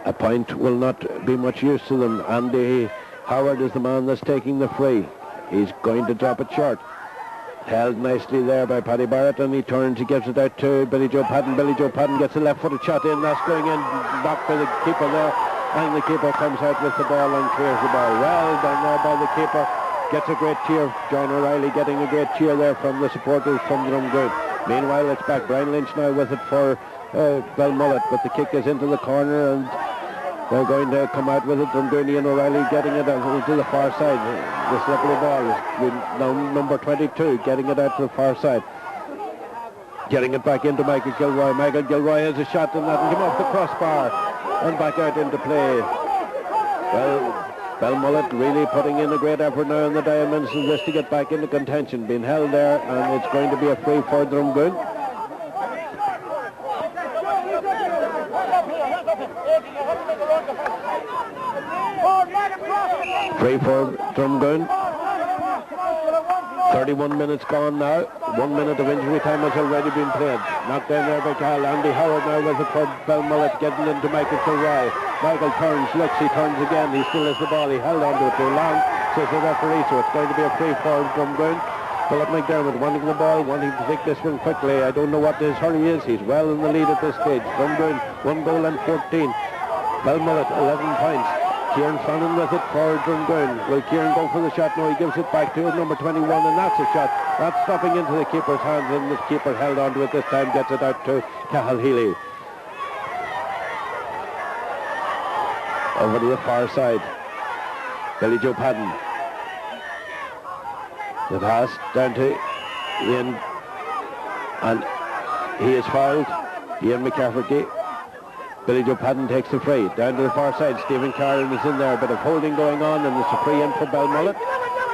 C: A point will not be much use to them. Andy Howard is the man that's taking the free. He's going to drop it short. Held nicely there by Paddy Barrett, and he turns, he gives it out to Billy Joe Padden. Billy Joe Padden gets a left-footed shot in. That's going in, knocked by the keeper there, and the keeper comes out with the ball and clears the ball. Well done there by the keeper. Gets a great cheer. John O'Reilly getting a great cheer there from the supporters from Drumgoon. Meanwhile, it's back. Brian Lynch now with it for Belmullet, but the kick is into the corner, and they're going to come out with it. Drumgoon and O'Reilly getting it out to the far side. The slip of the ball is number 22 getting it out to the far side. Getting it back into Michael Gilroy. Michael Gilroy has a shot, and that will come off the crossbar and back out into play. Well, Belmullet really putting in a great effort now in the diamonds of this to get back into contention. Being held there, and it's going to be a free for Drumgoon. Free for Drumgoon. 31 minutes gone now. 1 minute of injury time has already been played. Knocked down there by Cal. Andy Howard now with it for Belmullet, getting into Michael Kilroy. Michael turns, looks, he turns again. He still has the ball. He held on to it too long, says the referee, so it's going to be a free for Drumgoon. Philip McDermott wanting the ball, wanting to take this one quickly. I don't know what his hurry is. He's well in the lead at this stage. Drumgoon, 1 goal and 14. Belmullet, 11 points. Kieran Fannin with it for Drumgoon. Will Kieran go for the shot? No, he gives it back to number 21, and that's a shot. That's stopping into the keeper's hands, and the keeper held on to it this time, gets it out to Cahill Healy. Over to the far side. Billy Joe Padden. The pass down to Ian, and he is fouled. Ian McCafferty. Billy Joe Padden takes the free. Down to the far side, Stephen Carroll is in there. A bit of holding going on, and there's a free in for Belmullet.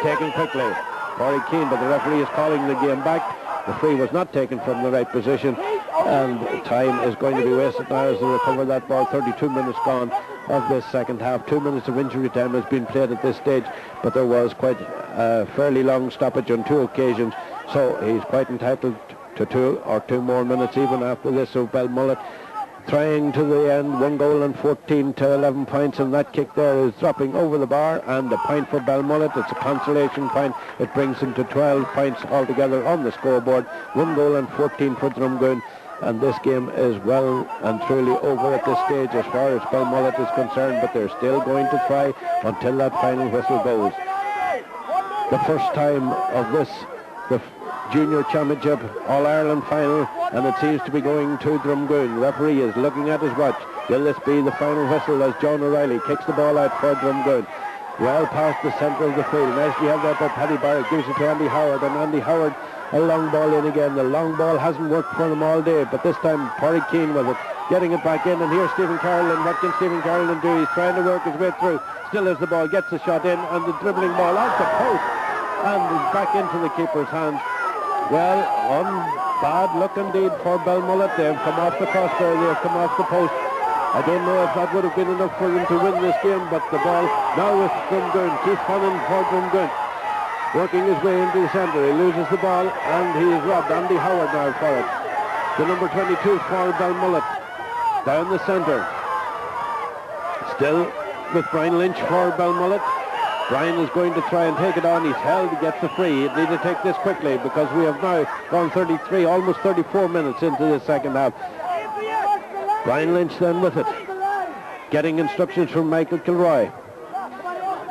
C: Taken quickly. Corey Keane, but the referee is calling the game back. The free was not taken from the right position, and time is going to be wasted now as they recover that ball. 32 minutes gone of this second half. 2 minutes of injury time has been played at this stage, but there was quite a fairly long stoppage on 2 occasions, so he's quite entitled to 2 more minutes even after this. So Belmullet trying to the end, 1 goal and 14 to 11 points, and that kick there is dropping over the bar, and a point for Belmullet. It's a consolation point. It brings them to 12 points altogether on the scoreboard. 1 goal and 14 for Drumgoon, and this game is well and truly over at this stage as far as Belmullet is concerned, but they're still going to try until that final whistle goes. The first time of this, the Junior Championship All-Ireland final, and it seems to be going to Drumgoon. The referee is looking at his watch. Will this be the final whistle as John O'Reilly kicks the ball out for Drumgoon? Well past the centre of the field. Nicely held there by Paddy Barrett. Gives it to Andy Howard, and Andy Howard, a long ball in again. The long ball hasn't worked for them all day, but this time Corey Keane with it, getting it back in, and here's Stephen Carolyn. What can Stephen Carolyn do? He's trying to work his way through. Still as the ball gets the shot in, and the dribbling ball out the post, and is back into the keeper's hands. Well, bad look indeed for Belmullet. They've come off the crossbar, they've come off the post. I don't know if that would have been enough for them to win this game, but the ball now with Drumgoon. Keith Fannin for Drumgoon, working his way into the centre. He loses the ball, and he is robbed. Andy Howard now for it. The number 22 for Belmullet. Down the centre. Still with Brian Lynch for Belmullet. Brian is going to try and take it on. He's held, he gets the free. He'd need to take this quickly because we have now gone 33, almost 34 minutes into the second half. Brian Lynch then with it, getting instructions from Michael Kilroy.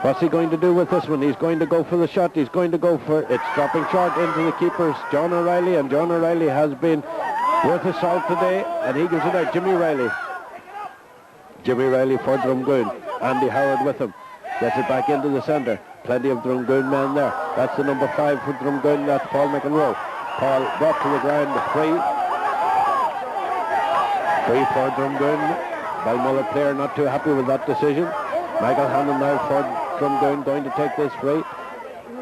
C: What's he going to do with this one? He's going to go for the shot. He's going to go for it's dropping short into the keepers, John O'Reilly, and John O'Reilly has been worth a salt today, and he gives it out. Jimmy Riley for Drumgoon. Andy Howard with him. Gets it back into the centre. Plenty of Drumgoon men there. That's the number 5 for Drumgoon. That's Paul McEnroe. Paul brought to the ground. Free for Drumgoon. Belmullet player not too happy with that decision. Michael Hannon now for Drumgoon, going to take this free.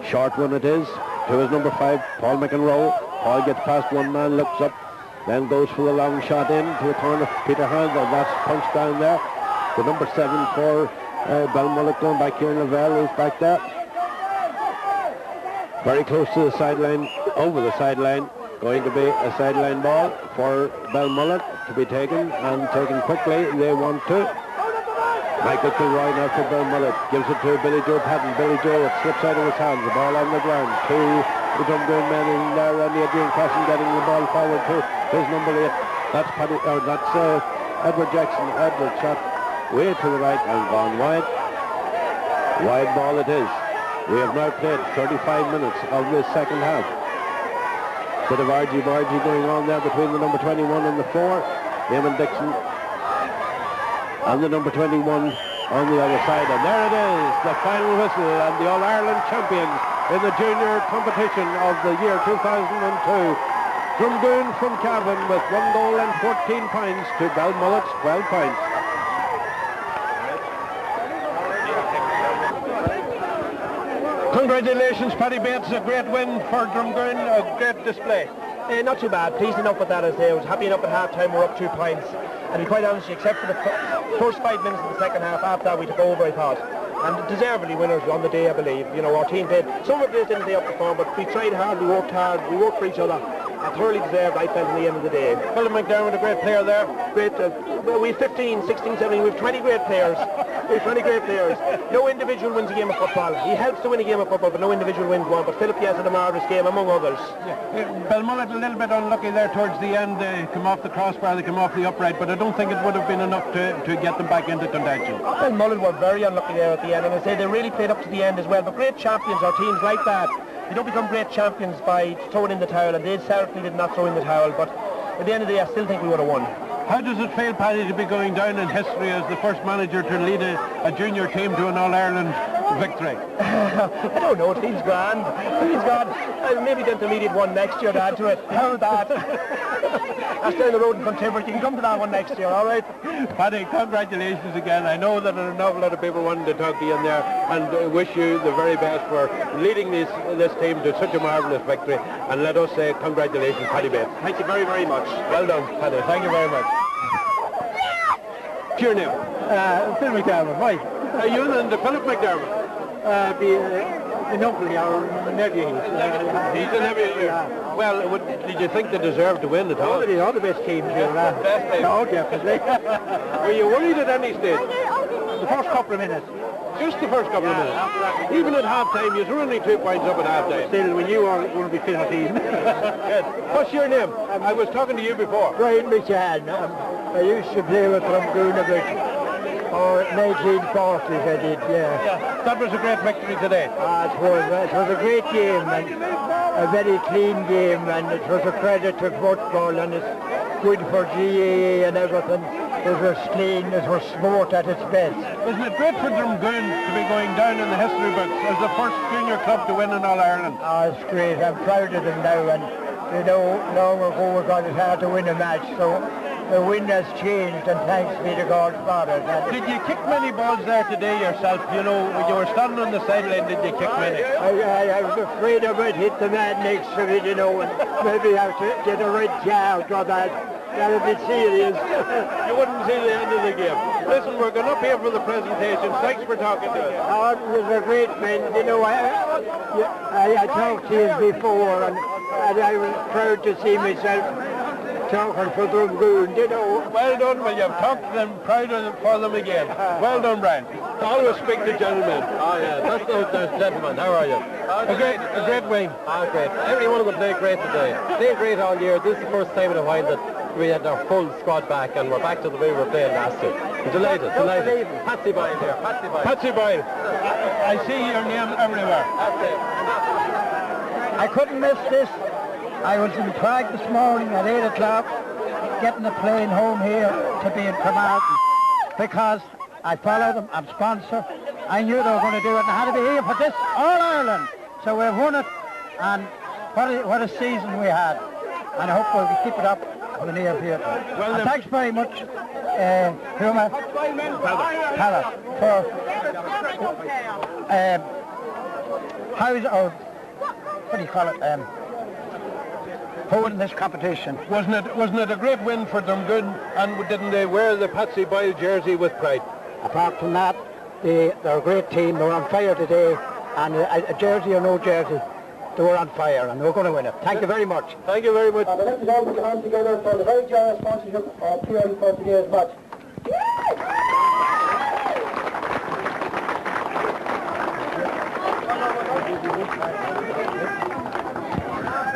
C: Short one it is. To his number 5, Paul McEnroe. Paul gets past one man, looks up, then goes for the long shot in to the corner. Peter Hand, and that's punched down there. The number 7 for Belmullet going back here. Lavelle is back there. Very close to the sideline, over the sideline. Going to be a sideline ball for Belmullet to be taken, and taken quickly. They want to. Michael Kilroy now for Belmullet. Gives it to Billy Joe Patton. Billy Joe, it slips out of his hands. The ball on the ground. Two the Drumgoon men in there, and Adrian Crossan getting the ball forward to his number 8. That's Edward Jackson. Edward shot way to the right and gone wide. Wide ball it is. We have now played 35 minutes of this second half. Bit of argy-bargy going on there between the number 21 and the 4. Eamon Dixon and the number 21 on the other side. And there it is, the final whistle, and the All-Ireland champions in the junior competition of the year 2002. Drumgoon from Cavan with 1 goal and 14 points to Belmullet's 12 points. Congratulations, Paddy Bates. A great win for Drumgoon, a great display.
F: Not too bad. Pleased enough with that, as I was happy enough at half-time. We're up 2 points. And to be quite honest, except for the first 5 minutes of the second half, after that we took over, I thought. And deservedly winners on the day, I believe. You know, our team played. Some of our players didn't play up the form, but we tried hard, we worked for each other. And thoroughly deserved, I felt, at the end of the day.
C: Philip McDermott, a great player there.
F: Great. We have 15, 16, 17. We have 20 great players. We have 20 great players. No individual wins a game of football. He helps to win a game of football, but no individual wins one. But Philip, yes, had a marvellous game, among others.
C: Belmullet a little bit unlucky there towards the end. They come off the crossbar, they come off the upright, but I don't think it would have been enough to get them back into contention.
F: Belmullet were very unlucky there at the end, and I say they really played up to the end as well. But great champions are teams like that. They don't become great champions by throwing in the towel, and they certainly did not throw in the towel. But at the end of the day, I still think we would have won.
C: How does it feel, Paddy, to be going down in history as the first manager to lead a junior team to an All-Ireland victory?
F: I don't know, it feels grand. It feels grand. Maybe the intermediate one next year to add to it. How that? That's down the road in Contemporary. You can come to that one next year, all right?
C: Paddy, congratulations again. I know that an awful lot of people wanted to talk to you in there, and wish you the very best for leading this team to such a marvellous victory. And let us say congratulations, Paddy Bates.
F: Thank you very, very much.
C: Well done, Paddy. Thank you very much. What's your name?
D: Phil McDermott, right.
C: Are you and Philip McDermott?
D: The uncle, our nephew.
C: He's a nephew. Yeah. Well, did you think they deserved to win at all?
D: All the best teams here.
C: Best team.
D: Oh, definitely.
C: Were you worried at any stage?
D: The first couple of minutes.
C: Just the first couple of minutes. Even at half-time, you were only 2 points up at half-time.
D: Still, we knew we were going to be fit a team.
C: What's your name? I was talking to you before.
D: Brian McCann. I used to play with Drumgoon a bit. Or 1940s I did, yeah.
C: That was a great victory today.
D: It was a great game, and a very clean game, and it was a credit to football, and it's good for GAA and everything. It was clean, it was sport at its best.
C: Isn't it great for Drumgoon to be going down in the history books as the first junior club to win in All-Ireland?
D: It's great. I'm proud of them now, and you know, long ago we got it hard to win a match, so the wind has changed, and thanks be to God for it.
C: Did you kick many balls there today yourself? You know, when you were standing on the sideline, did you kick many?
D: I was afraid I might hit the man next to me, you know, and maybe have to get a red card or that. That would be serious.
C: You wouldn't see the end of the game. Listen, we're going up here for the presentation. Thanks for talking to us.
D: It was a great man. You know, I talked to you before, and I was proud to see myself talking for Drumgoon, you know.
C: Well done, well, you've talked to them, proud for them again. Well done, Brian. Always speak to gentlemen.
J: Oh, yeah, that's those gentlemen. How are you?
C: A great win.
J: Oh, great. Every one of them played great today. Played great all year. This is the first time in a while that we had our full squad back, and we're back to the way we were playing last year. Delighted. Patsy Boyle here.
C: Patsy Boyle. I see your name everywhere.
K: I couldn't miss this. I was in Prague this morning at 8 o'clock, getting a plane home here to be in Cremartin, because I follow them, I'm sponsor. I knew they were going to do it, and I had to be here for this All-Ireland. So we've won it, and what a season we had. And I hope we'll keep it up in the near future. Well, and thanks very much, Puma, Pala, for what do you call it? Holding this competition.
C: Wasn't it a great win for Drumgoon, and didn't they wear the Patsy Boyle jersey with pride?
K: Apart from that, they're a great team. They were on fire today, and a jersey or no jersey, they were on fire, and we're going to win it. Thank you very much.
C: Thank you very much.
K: And let's all put your hands together for the very generous sponsorship of Fury for today's match.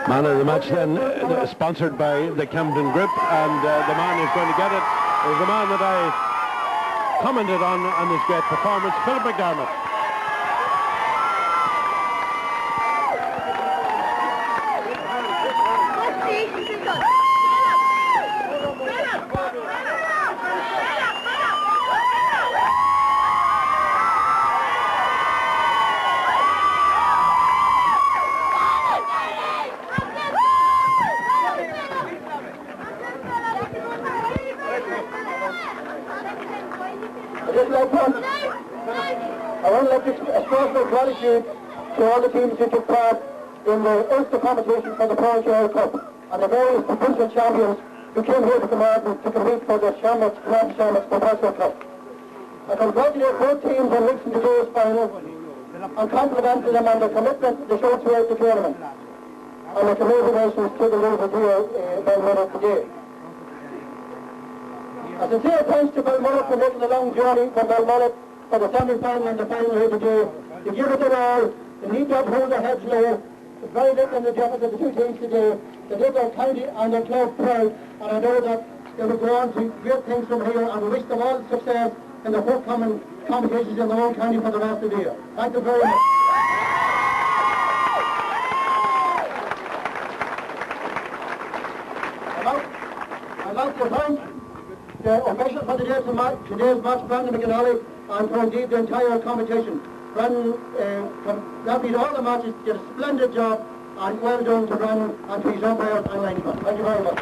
C: Man of the match then, sponsored by the Camden Group, and the man who's going to get it is the man that I commented on his great performance, Philip McDermott.
K: I want to express my gratitude to all the teams who took part in the Ulster competition for the Fairytale Cup, and the various provincial champions who came here to Connacht to compete for the Shamrock Professional Cup. I congratulate both teams on reaching today's final and compliment them on the commitment they showed throughout the tournament, and the congratulations to the losers here in Belmullet today. A sincere thanks to Belmullet for making a long journey from Belmullet for the semi-final and the final here today. They give it their all. They need to hold their heads low. There's very little in the difference of the two teams today. They did their county and their club proud, and I know that they will go on to great things from here, and we wish them all success in the forthcoming competitions in their own county for the rest of the year. Thank you very much. I'd like to thank the officials for today's match, Brandon McAnally, and for indeed the entire competition. Brandon refereed all the matches, did a splendid job, and well done to Brandon and to his umpires and linesmen. Thank you very much.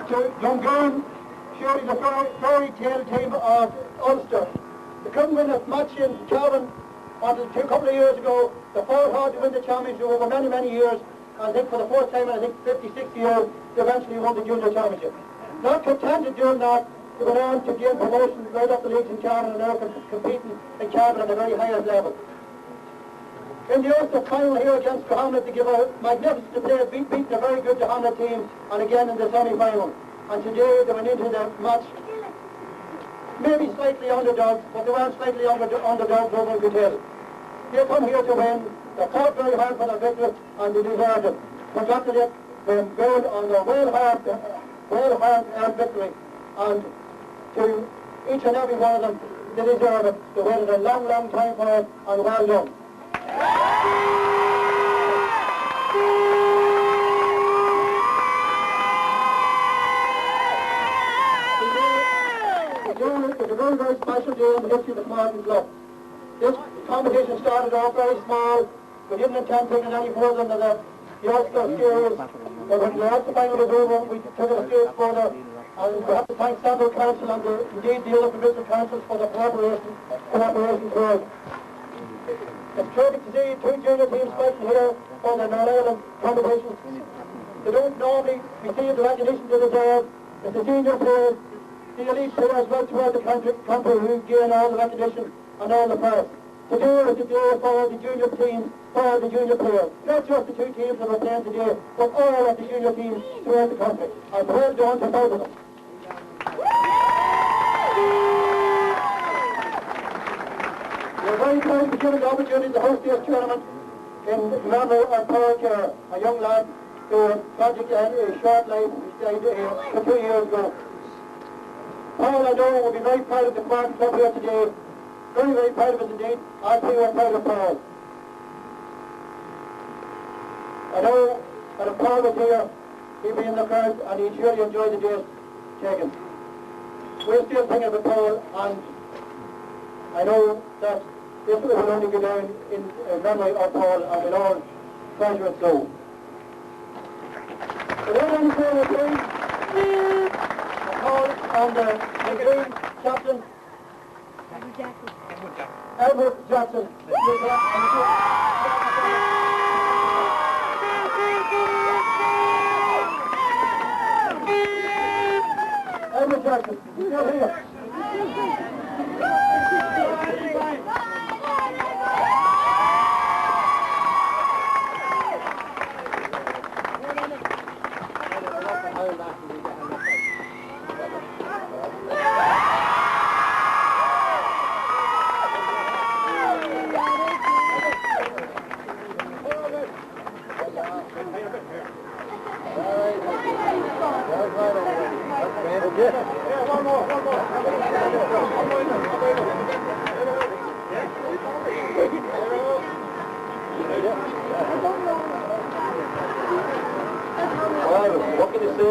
K: To Drumgoon, surely the fairy-tale team of Ulster. They couldn't win a match in Cavan until a couple of years ago. They fought hard to win the championship over many, many years. I think for the first time in, I think 50, 60 years, they eventually won the junior championship. Not content with doing that, they went on to gain promotion right up the leagues in Cavan, and now competing in Cavan at the very highest level. In the Ulster final here against Connacht, they give a magnificent display, beating a very good Connacht team, and again in the semi-final. And today they went into the match, maybe slightly underdogs, but they weren't slightly underdogs over the tail. They come here to win. They fought very hard for their victory, and they deserved it. Congratulate them going on their well-hard victory, and to each and every one of them, they deserve it. They waited a long, long time for it, and well done. It's a very, very special day in the history of the Cremartin Club. This competition started off very small. We didn't intend taking any further than the Ulster series. But when we had the final was over, we took it a stage further. And we have to thank Central Council and indeed the other provincial councils for their cooperation throughout. It's terrific to see two junior teams fighting here for the All-Ireland competition. They don't normally receive the recognition they deserve. It's the senior players, the elite players well throughout the country who gain all the recognition and all the press. Today is the day for the junior teams, for the junior players. Not just the two teams that are playing today, but all of the junior teams throughout the country. And well done to both of them. We're very proud to be given the opportunity to host this tournament in memory of Paul Kerr, a young lad to Project Short Life, which died 2 years ago. Paul, I know, will be very proud of the Cremartin Club here today. Very, very proud of it indeed. I think we're proud of Paul. I know that if Paul was here, he'd be in the crowd and he'd surely enjoy the day taken. We're still thinking about Paul, and I know that this will only go down in memory of Paul, and we'll all treasure it so. Without any further ado, Paul and the Green captain, Edward Jackson. Edward Jackson, you're here.
L: What can you say?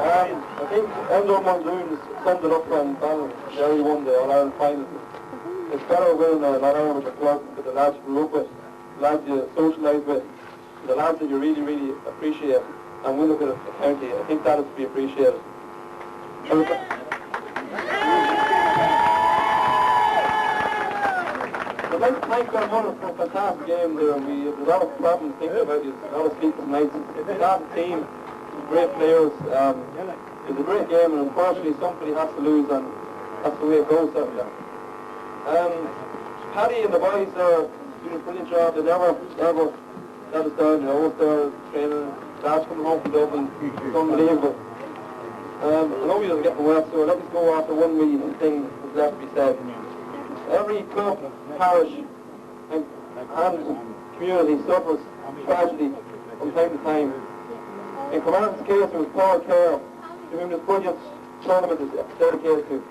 L: I think Endo Monsoon summed it up when Jerry won the All-Ireland final. It's better winning an All-Ireland with the club, with the lads you grew up with, the lads you socialise with, the lads that you really, really appreciate, and win at the county. I think that is to be appreciated. I'd like to thank Belmullet for a fantastic game there. We had a lot of problems thinking about it, a lot of sleepless nights. It's a fantastic team, great players. It's a great game, and unfortunately somebody has to lose, and that's the way it goes out there. Paddy and the boys are doing a brilliant job. They never let us down. They're always there training. Lads coming home from Dublin. It's unbelievable. I know we are getting wet, so let us go after one wee thing that's left to be said. Every club, parish and community suffers tragedy from time to time. In Cremartin's case, it was Paul Kerr, to whom this brilliant tournament is dedicated to.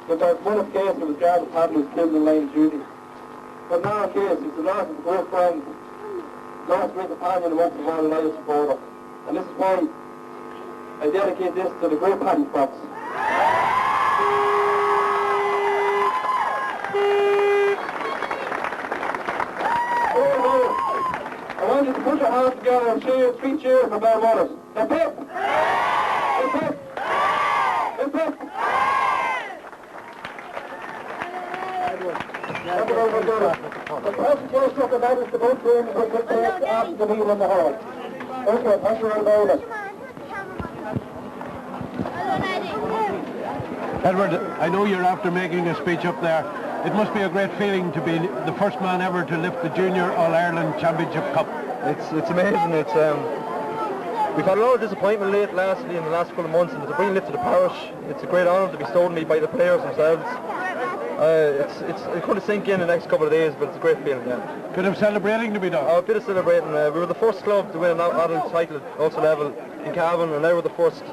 L: But there's one case, it was Gareth Padden who was killed in the line of duty. But in our case, it's the loss of a great friend, lost a great companion amongst the Royal United supporter. And this is why I dedicate this to the great Paddy Fox. I want you to put your hands together and cheer 3 cheers for Belmullet. Hip hip! Hip hip! Hip hip! The presentation of the medals to both teams will take place after the meeting in the hall. Okay, thank you very much.
C: Edward, I know you're after making a speech up there. It must be a great feeling to be the first man ever to lift the Junior All-Ireland Championship Cup.
E: It's amazing. We've had a lot of disappointment in the last couple of months, and to bring it to the parish, it's a great honour to be stolen me by the players themselves. It couldn't sink in the next couple of days, but it's a great feeling, yeah.
C: Bit of celebrating to be done?
E: A bit of celebrating. We were the first club to win an adult title at Ulster level in Cavan, and now we're the first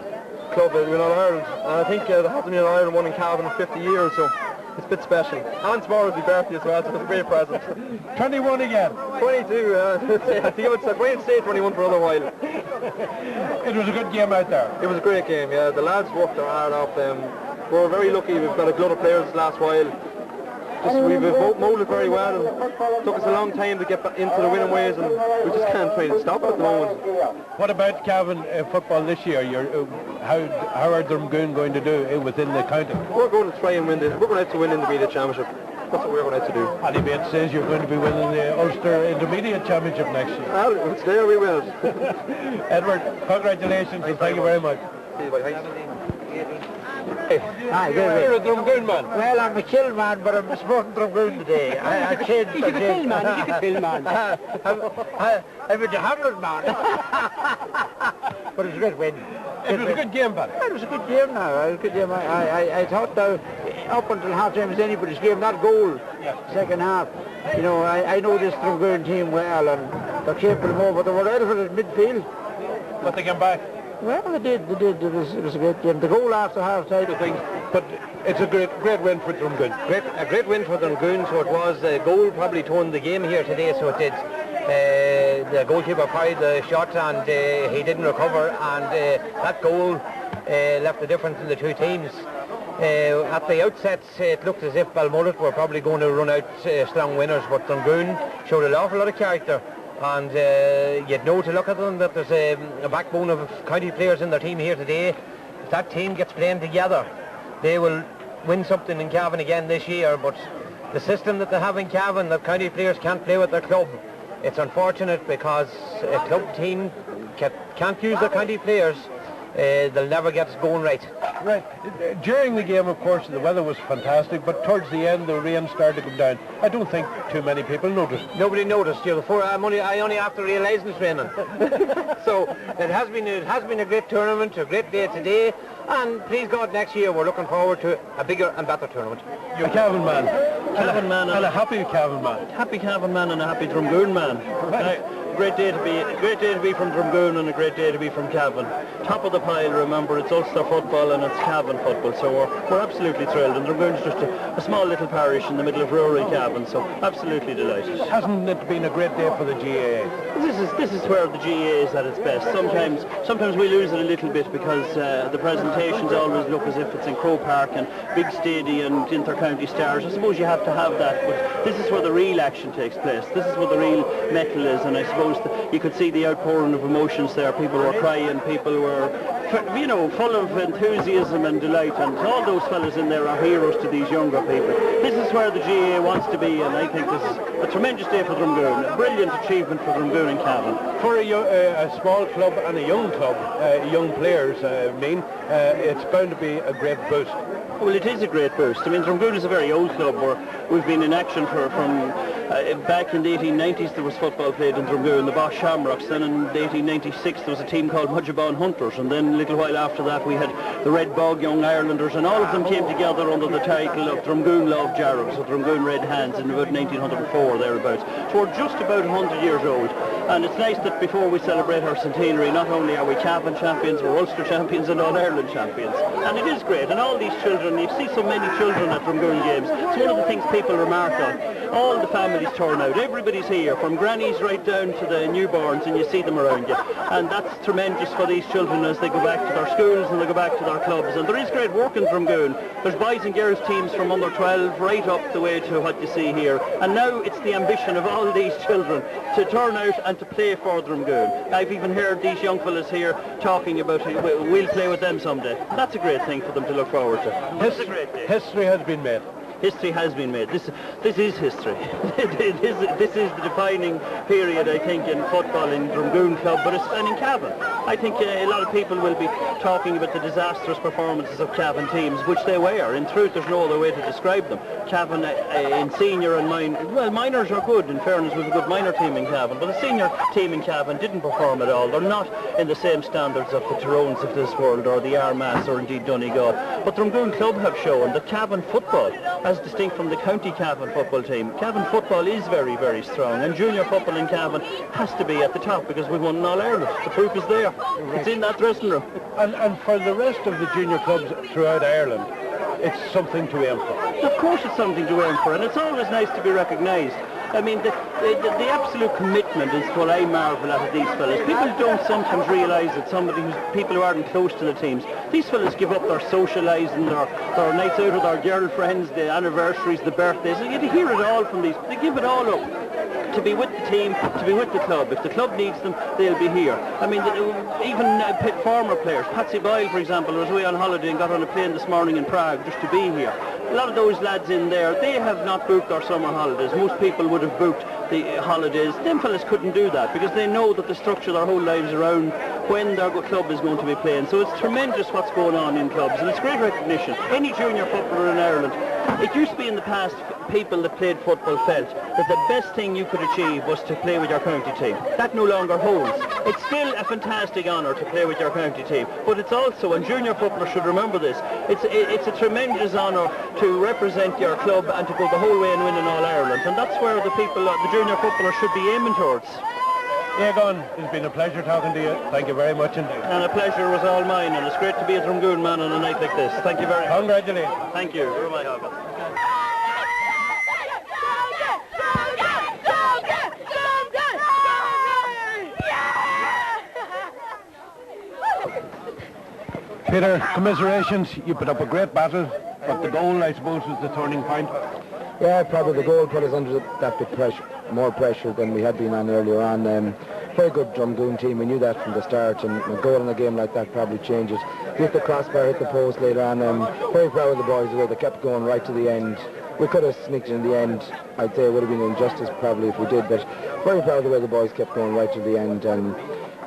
E: club to win All-Ireland. And I think there hasn't been an All-Ireland one in Cavan in 50 years, so it's a bit special. And tomorrow's my birthday as well, so it's a great present.
C: 21 again?
E: 22, I think it's going to stay 21 for another while.
C: It was a good game out there?
E: It was a great game, yeah. The lads worked their heart off. We were very lucky. We've got a glut of players this last while. We've moulded very well, and it took us a long time to get into the winning ways, and we just can't try to stop it at the moment.
C: What about Cavan football this year? How are Drumgoon going to do within the county?
E: We're going to try and win we're going to have to win the Intermediate Championship. That's what we're going to have to do.
C: Paddy Bates says you're going to be winning the Ulster Intermediate Championship next year.
E: Well, it's there, we will.
C: Edward, congratulations, and thank you very much.
E: See you, bye. Thanks.
J: Hi,
C: you're a Drumgoon man.
J: Well, I'm a kill man, but I'm supporting Drumgoon today. I changed. He's a kill man. He's a kill man. I'm a Hamlet man. But it was a great win.
C: It was a good game, Paddy.
J: It was a good game now. It was a good game. I thought now, up until half time, it was anybody's game. That goal, second half. You know, I know this Drumgoon team well, and they're capable more, but they were relevant in midfield.
C: But they came back.
J: Well, they did. It was a great game. The goal after half time, I think.
C: But it's a great win for Drumgoon.
B: A great win for Drumgoon, so it was. The goal probably turned the game here today, so it did. The goalkeeper fired the shot and he didn't recover, and that goal left the difference in the two teams. At the outset, it looked as if Belmullet were probably going to run out strong winners, but Drumgoon showed an awful lot of character. And you'd know to look at them that there's a backbone of county players in their team here today. If that team gets playing together, they will win something in Cavan again this year. But the system that they have in Cavan, that county players can't play with their club, it's unfortunate because a club team can't use their county players. They'll never get us going right.
C: Right. During the game, of course, the weather was fantastic, but towards the end, the rain started to come down. I don't think too many people noticed.
B: Nobody noticed. You know, I only have to realise it's raining. So it has been a great tournament, a great day today, and please God, next year we're looking forward to a bigger and better tournament.
C: You're a Cavan man.
E: Cavan man
C: and a happy Cavan man.
E: Happy Cavan man and a happy Drumgoon man.
C: Right.
E: Great day to be from Drumgoon and a great day to be from Cavan. Top of the pile, remember, it's Ulster football and it's Cavan football, so we're absolutely thrilled. And Drumgoon is just a small little parish in the middle of rural Cavan, so absolutely delighted.
C: Hasn't it been a great day for the GAA?
E: This is where the GAA is at its best. Sometimes we lose it a little bit because the presentations always look as if it's in Crow Park and big stadium and inter-county stars. I suppose you have to have that, but this is where the real action takes place. This is where the real metal is, and I suppose you could see the outpouring of emotions there. People were crying, people were, you know, full of enthusiasm and delight, and all those fellas in there are heroes to these younger people. This is where the GAA wants to be, and I think this is a tremendous day for Drumgoon, a brilliant achievement for Drumgoon and Cavan.
C: For a small club and a young club, young players, it's bound to be a great boost.
E: Well, it is a great boost. I mean, Drumgoon is a very old club. We've been in action from back in the 1890s. There was football played in Drumgoon, the Bosch Shamrocks. Then in 1896 there was a team called Mudgebawn Hunters, and then a little while after that we had the Red Bog Young Irelanders, and all of them came together under the title of Drumgoon Love Jarrows, or Drumgoon Red Hands, in about 1904 thereabouts. So we're just about 100 years old, and it's nice that before we celebrate our centenary, not only are we Cavan champions, we're Ulster champions and All-Ireland champions. And it is great, and all these children, you see so many children at Drumgoon games. It's one of the things people remark on. All the families turn out, everybody's here, from grannies right down to the newborns, and you see them around you. And that's tremendous for these children as they go back to their schools and they go back to their clubs. And there is great work in Drumgoon. There's boys and girls teams from under 12 right up the way to what you see here. And now it's the ambition of all these children to turn out and to play for Drumgoon. I've even heard these young fellas here talking about we'll play with them someday. That's a great thing for them to look forward to. It's a great day.
C: History has been made.
E: History has been made. This is history. This is the defining period, I think, in football in Drumgoon Club, and in Cavan. I think a lot of people will be talking about the disastrous performances of Cavan teams, which they were. In truth, there's no other way to describe them. Cavan in senior and minor, well, minors are good. In fairness, we've a good minor team in Cavan, but the senior team in Cavan didn't perform at all. They're not in the same standards of the Tyrones of this world, or the Armaghs, or indeed Donegal. But Drumgoon Club have shown that Cavan football, as distinct from the county Cavan football team, Cavan football is very, very strong, and junior football in Cavan has to be at the top because we've won All-Ireland. The proof is there. It's in that dressing room.
C: And for the rest of the junior clubs throughout Ireland, it's something to aim for.
E: Of course it's something to aim for, and it's always nice to be recognised. I mean, the absolute commitment is what I marvel at these fellas. People don't sometimes realise that people who aren't close to the teams, these fellas give up their socialising, their nights out with their girlfriends, the anniversaries, the birthdays. You hear it all from these. They give it all up to be with the team, to be with the club. If the club needs them, they'll be here. I mean, even former players, Patsy Boyle, for example, was away on holiday and got on a plane this morning in Prague just to be here. A lot of those lads in there, they have not booked their summer holidays. Most people would have booked the holidays. Them fellas couldn't do that because they know that they structure their whole lives around when their club is going to be playing. So it's tremendous what's going on in clubs, and it's great recognition. Any junior footballer in Ireland, it used to be in the past, people that played football felt that the best thing you could achieve was to play with your county team. That no longer holds. It's still a fantastic honour to play with your county team, but it's also, and junior footballers should remember this, it's a tremendous honour to represent your club and to go the whole way and win in All-Ireland, and that's where the junior footballers should be aiming towards.
C: Egon, it's been a pleasure talking to you. Thank you very much indeed.
M: And a pleasure was all mine, and it's great to be a Drumgoon man on a night like this. Thank you very much.
C: Congratulations.
M: Thank you. You're my husband.
C: Peter, commiserations. You put up a great battle, but the goal, I suppose, was the turning point.
E: Yeah, probably the goal put us under that bit pressure, more pressure than we had been on earlier on. Very good Drumgoon team, we knew that from the start, and a goal in a game like that probably changes. Hit the crossbar, hit the post later on. Very proud of the boys, the way they kept going right to the end. We could have sneaked in the end. I'd say it would have been an injustice probably if we did, but very proud of the way the boys kept going right to the end. And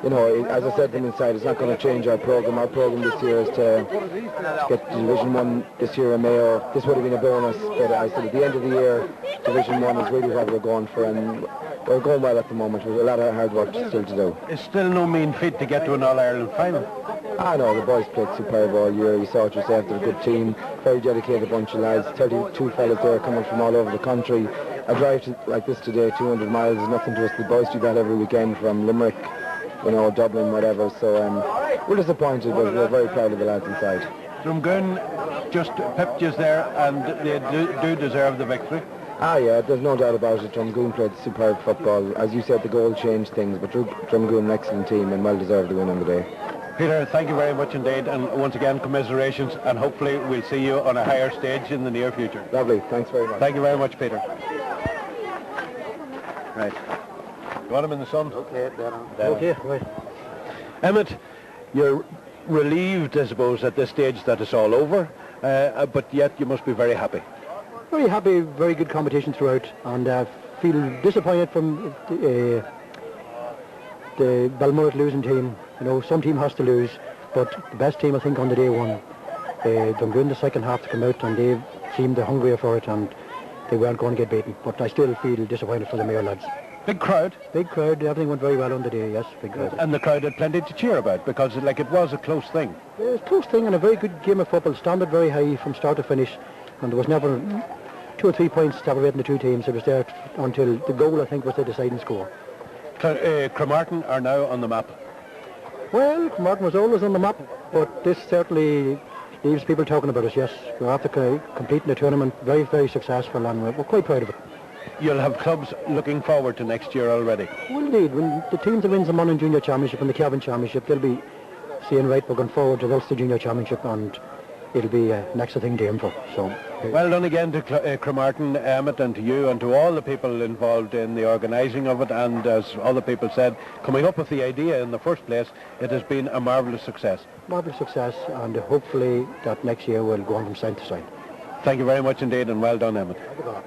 E: you know, as I said to them inside, it's not going to change our programme. Our programme this year is to get to Division 1 this year in Mayo. This would have been a bonus, but I said at the end of the year, Division 1 is really what we're going for, and we're going well at the moment. There's a lot of hard work still to do.
C: It's still no mean feat to get to an All-Ireland final.
E: I know, the boys played superb all year. You saw it yourself, they're a good team, very dedicated bunch of lads, 32 fellas there coming from all over the country. A drive like this today, 200 miles, is nothing to us. The boys do that every weekend from Limerick, you know, Dublin, whatever. So we're disappointed, but we're very proud of the lads inside.
C: Drumgoon just pipped you there, and they do deserve the victory.
E: Ah, yeah, there's no doubt about it. Drumgoon played superb football. As you said, the goal changed things, but Drumgoon, an excellent team, and well deserved the win on the day.
C: Peter, thank you very much indeed, and once again, commiserations, and hopefully we'll see you on a higher stage in the near future.
E: Lovely, thanks very much.
C: Thank you very much, Peter. Right. You want him in the sun?
D: Okay, there.
C: Okay, right. Emmett, you're relieved, I suppose, at this stage that it's all over, but yet you must be very happy.
D: Very happy, very good competition throughout, and feel disappointed from the Belmullet losing team. You know, some team has to lose, but the best team I think on the day won. Drumgoon the second half to come out, and they seemed hungrier for it, and they weren't going to get beaten. But I still feel disappointed for the Mayo lads.
C: Big crowd?
D: Big crowd, everything went very well on the day, yes, big crowd.
C: And the crowd had plenty to cheer about, because it was a close thing.
D: It was a close thing, and a very good game of football, standard very high from start to finish, and there was never 2 or 3 points separating the two teams. It was there until the goal, I think, was the deciding score.
C: Cremartin are now on the map.
D: Well, Cremartin was always on the map, but this certainly leaves people talking about us, yes. We're after completing the tournament, very, very successful, and we're quite proud of it.
C: You'll have clubs looking forward to next year already.
D: Well, indeed. When the teams that wins the Monaghan Junior Championship and the Cavan Championship, they'll be saying, right, we're going forward to the Ulster Junior Championship, and it'll be an extra thing to aim for. So,
C: well done again to Cremartin, Emmett, and to you and to all the people involved in the organising of it, and as other people said, coming up with the idea in the first place, it has been a marvellous success.
D: Marvellous success, and hopefully that next year we'll go on from side to side.
C: Thank you very much indeed, and well done, Emmett.
D: Thank you.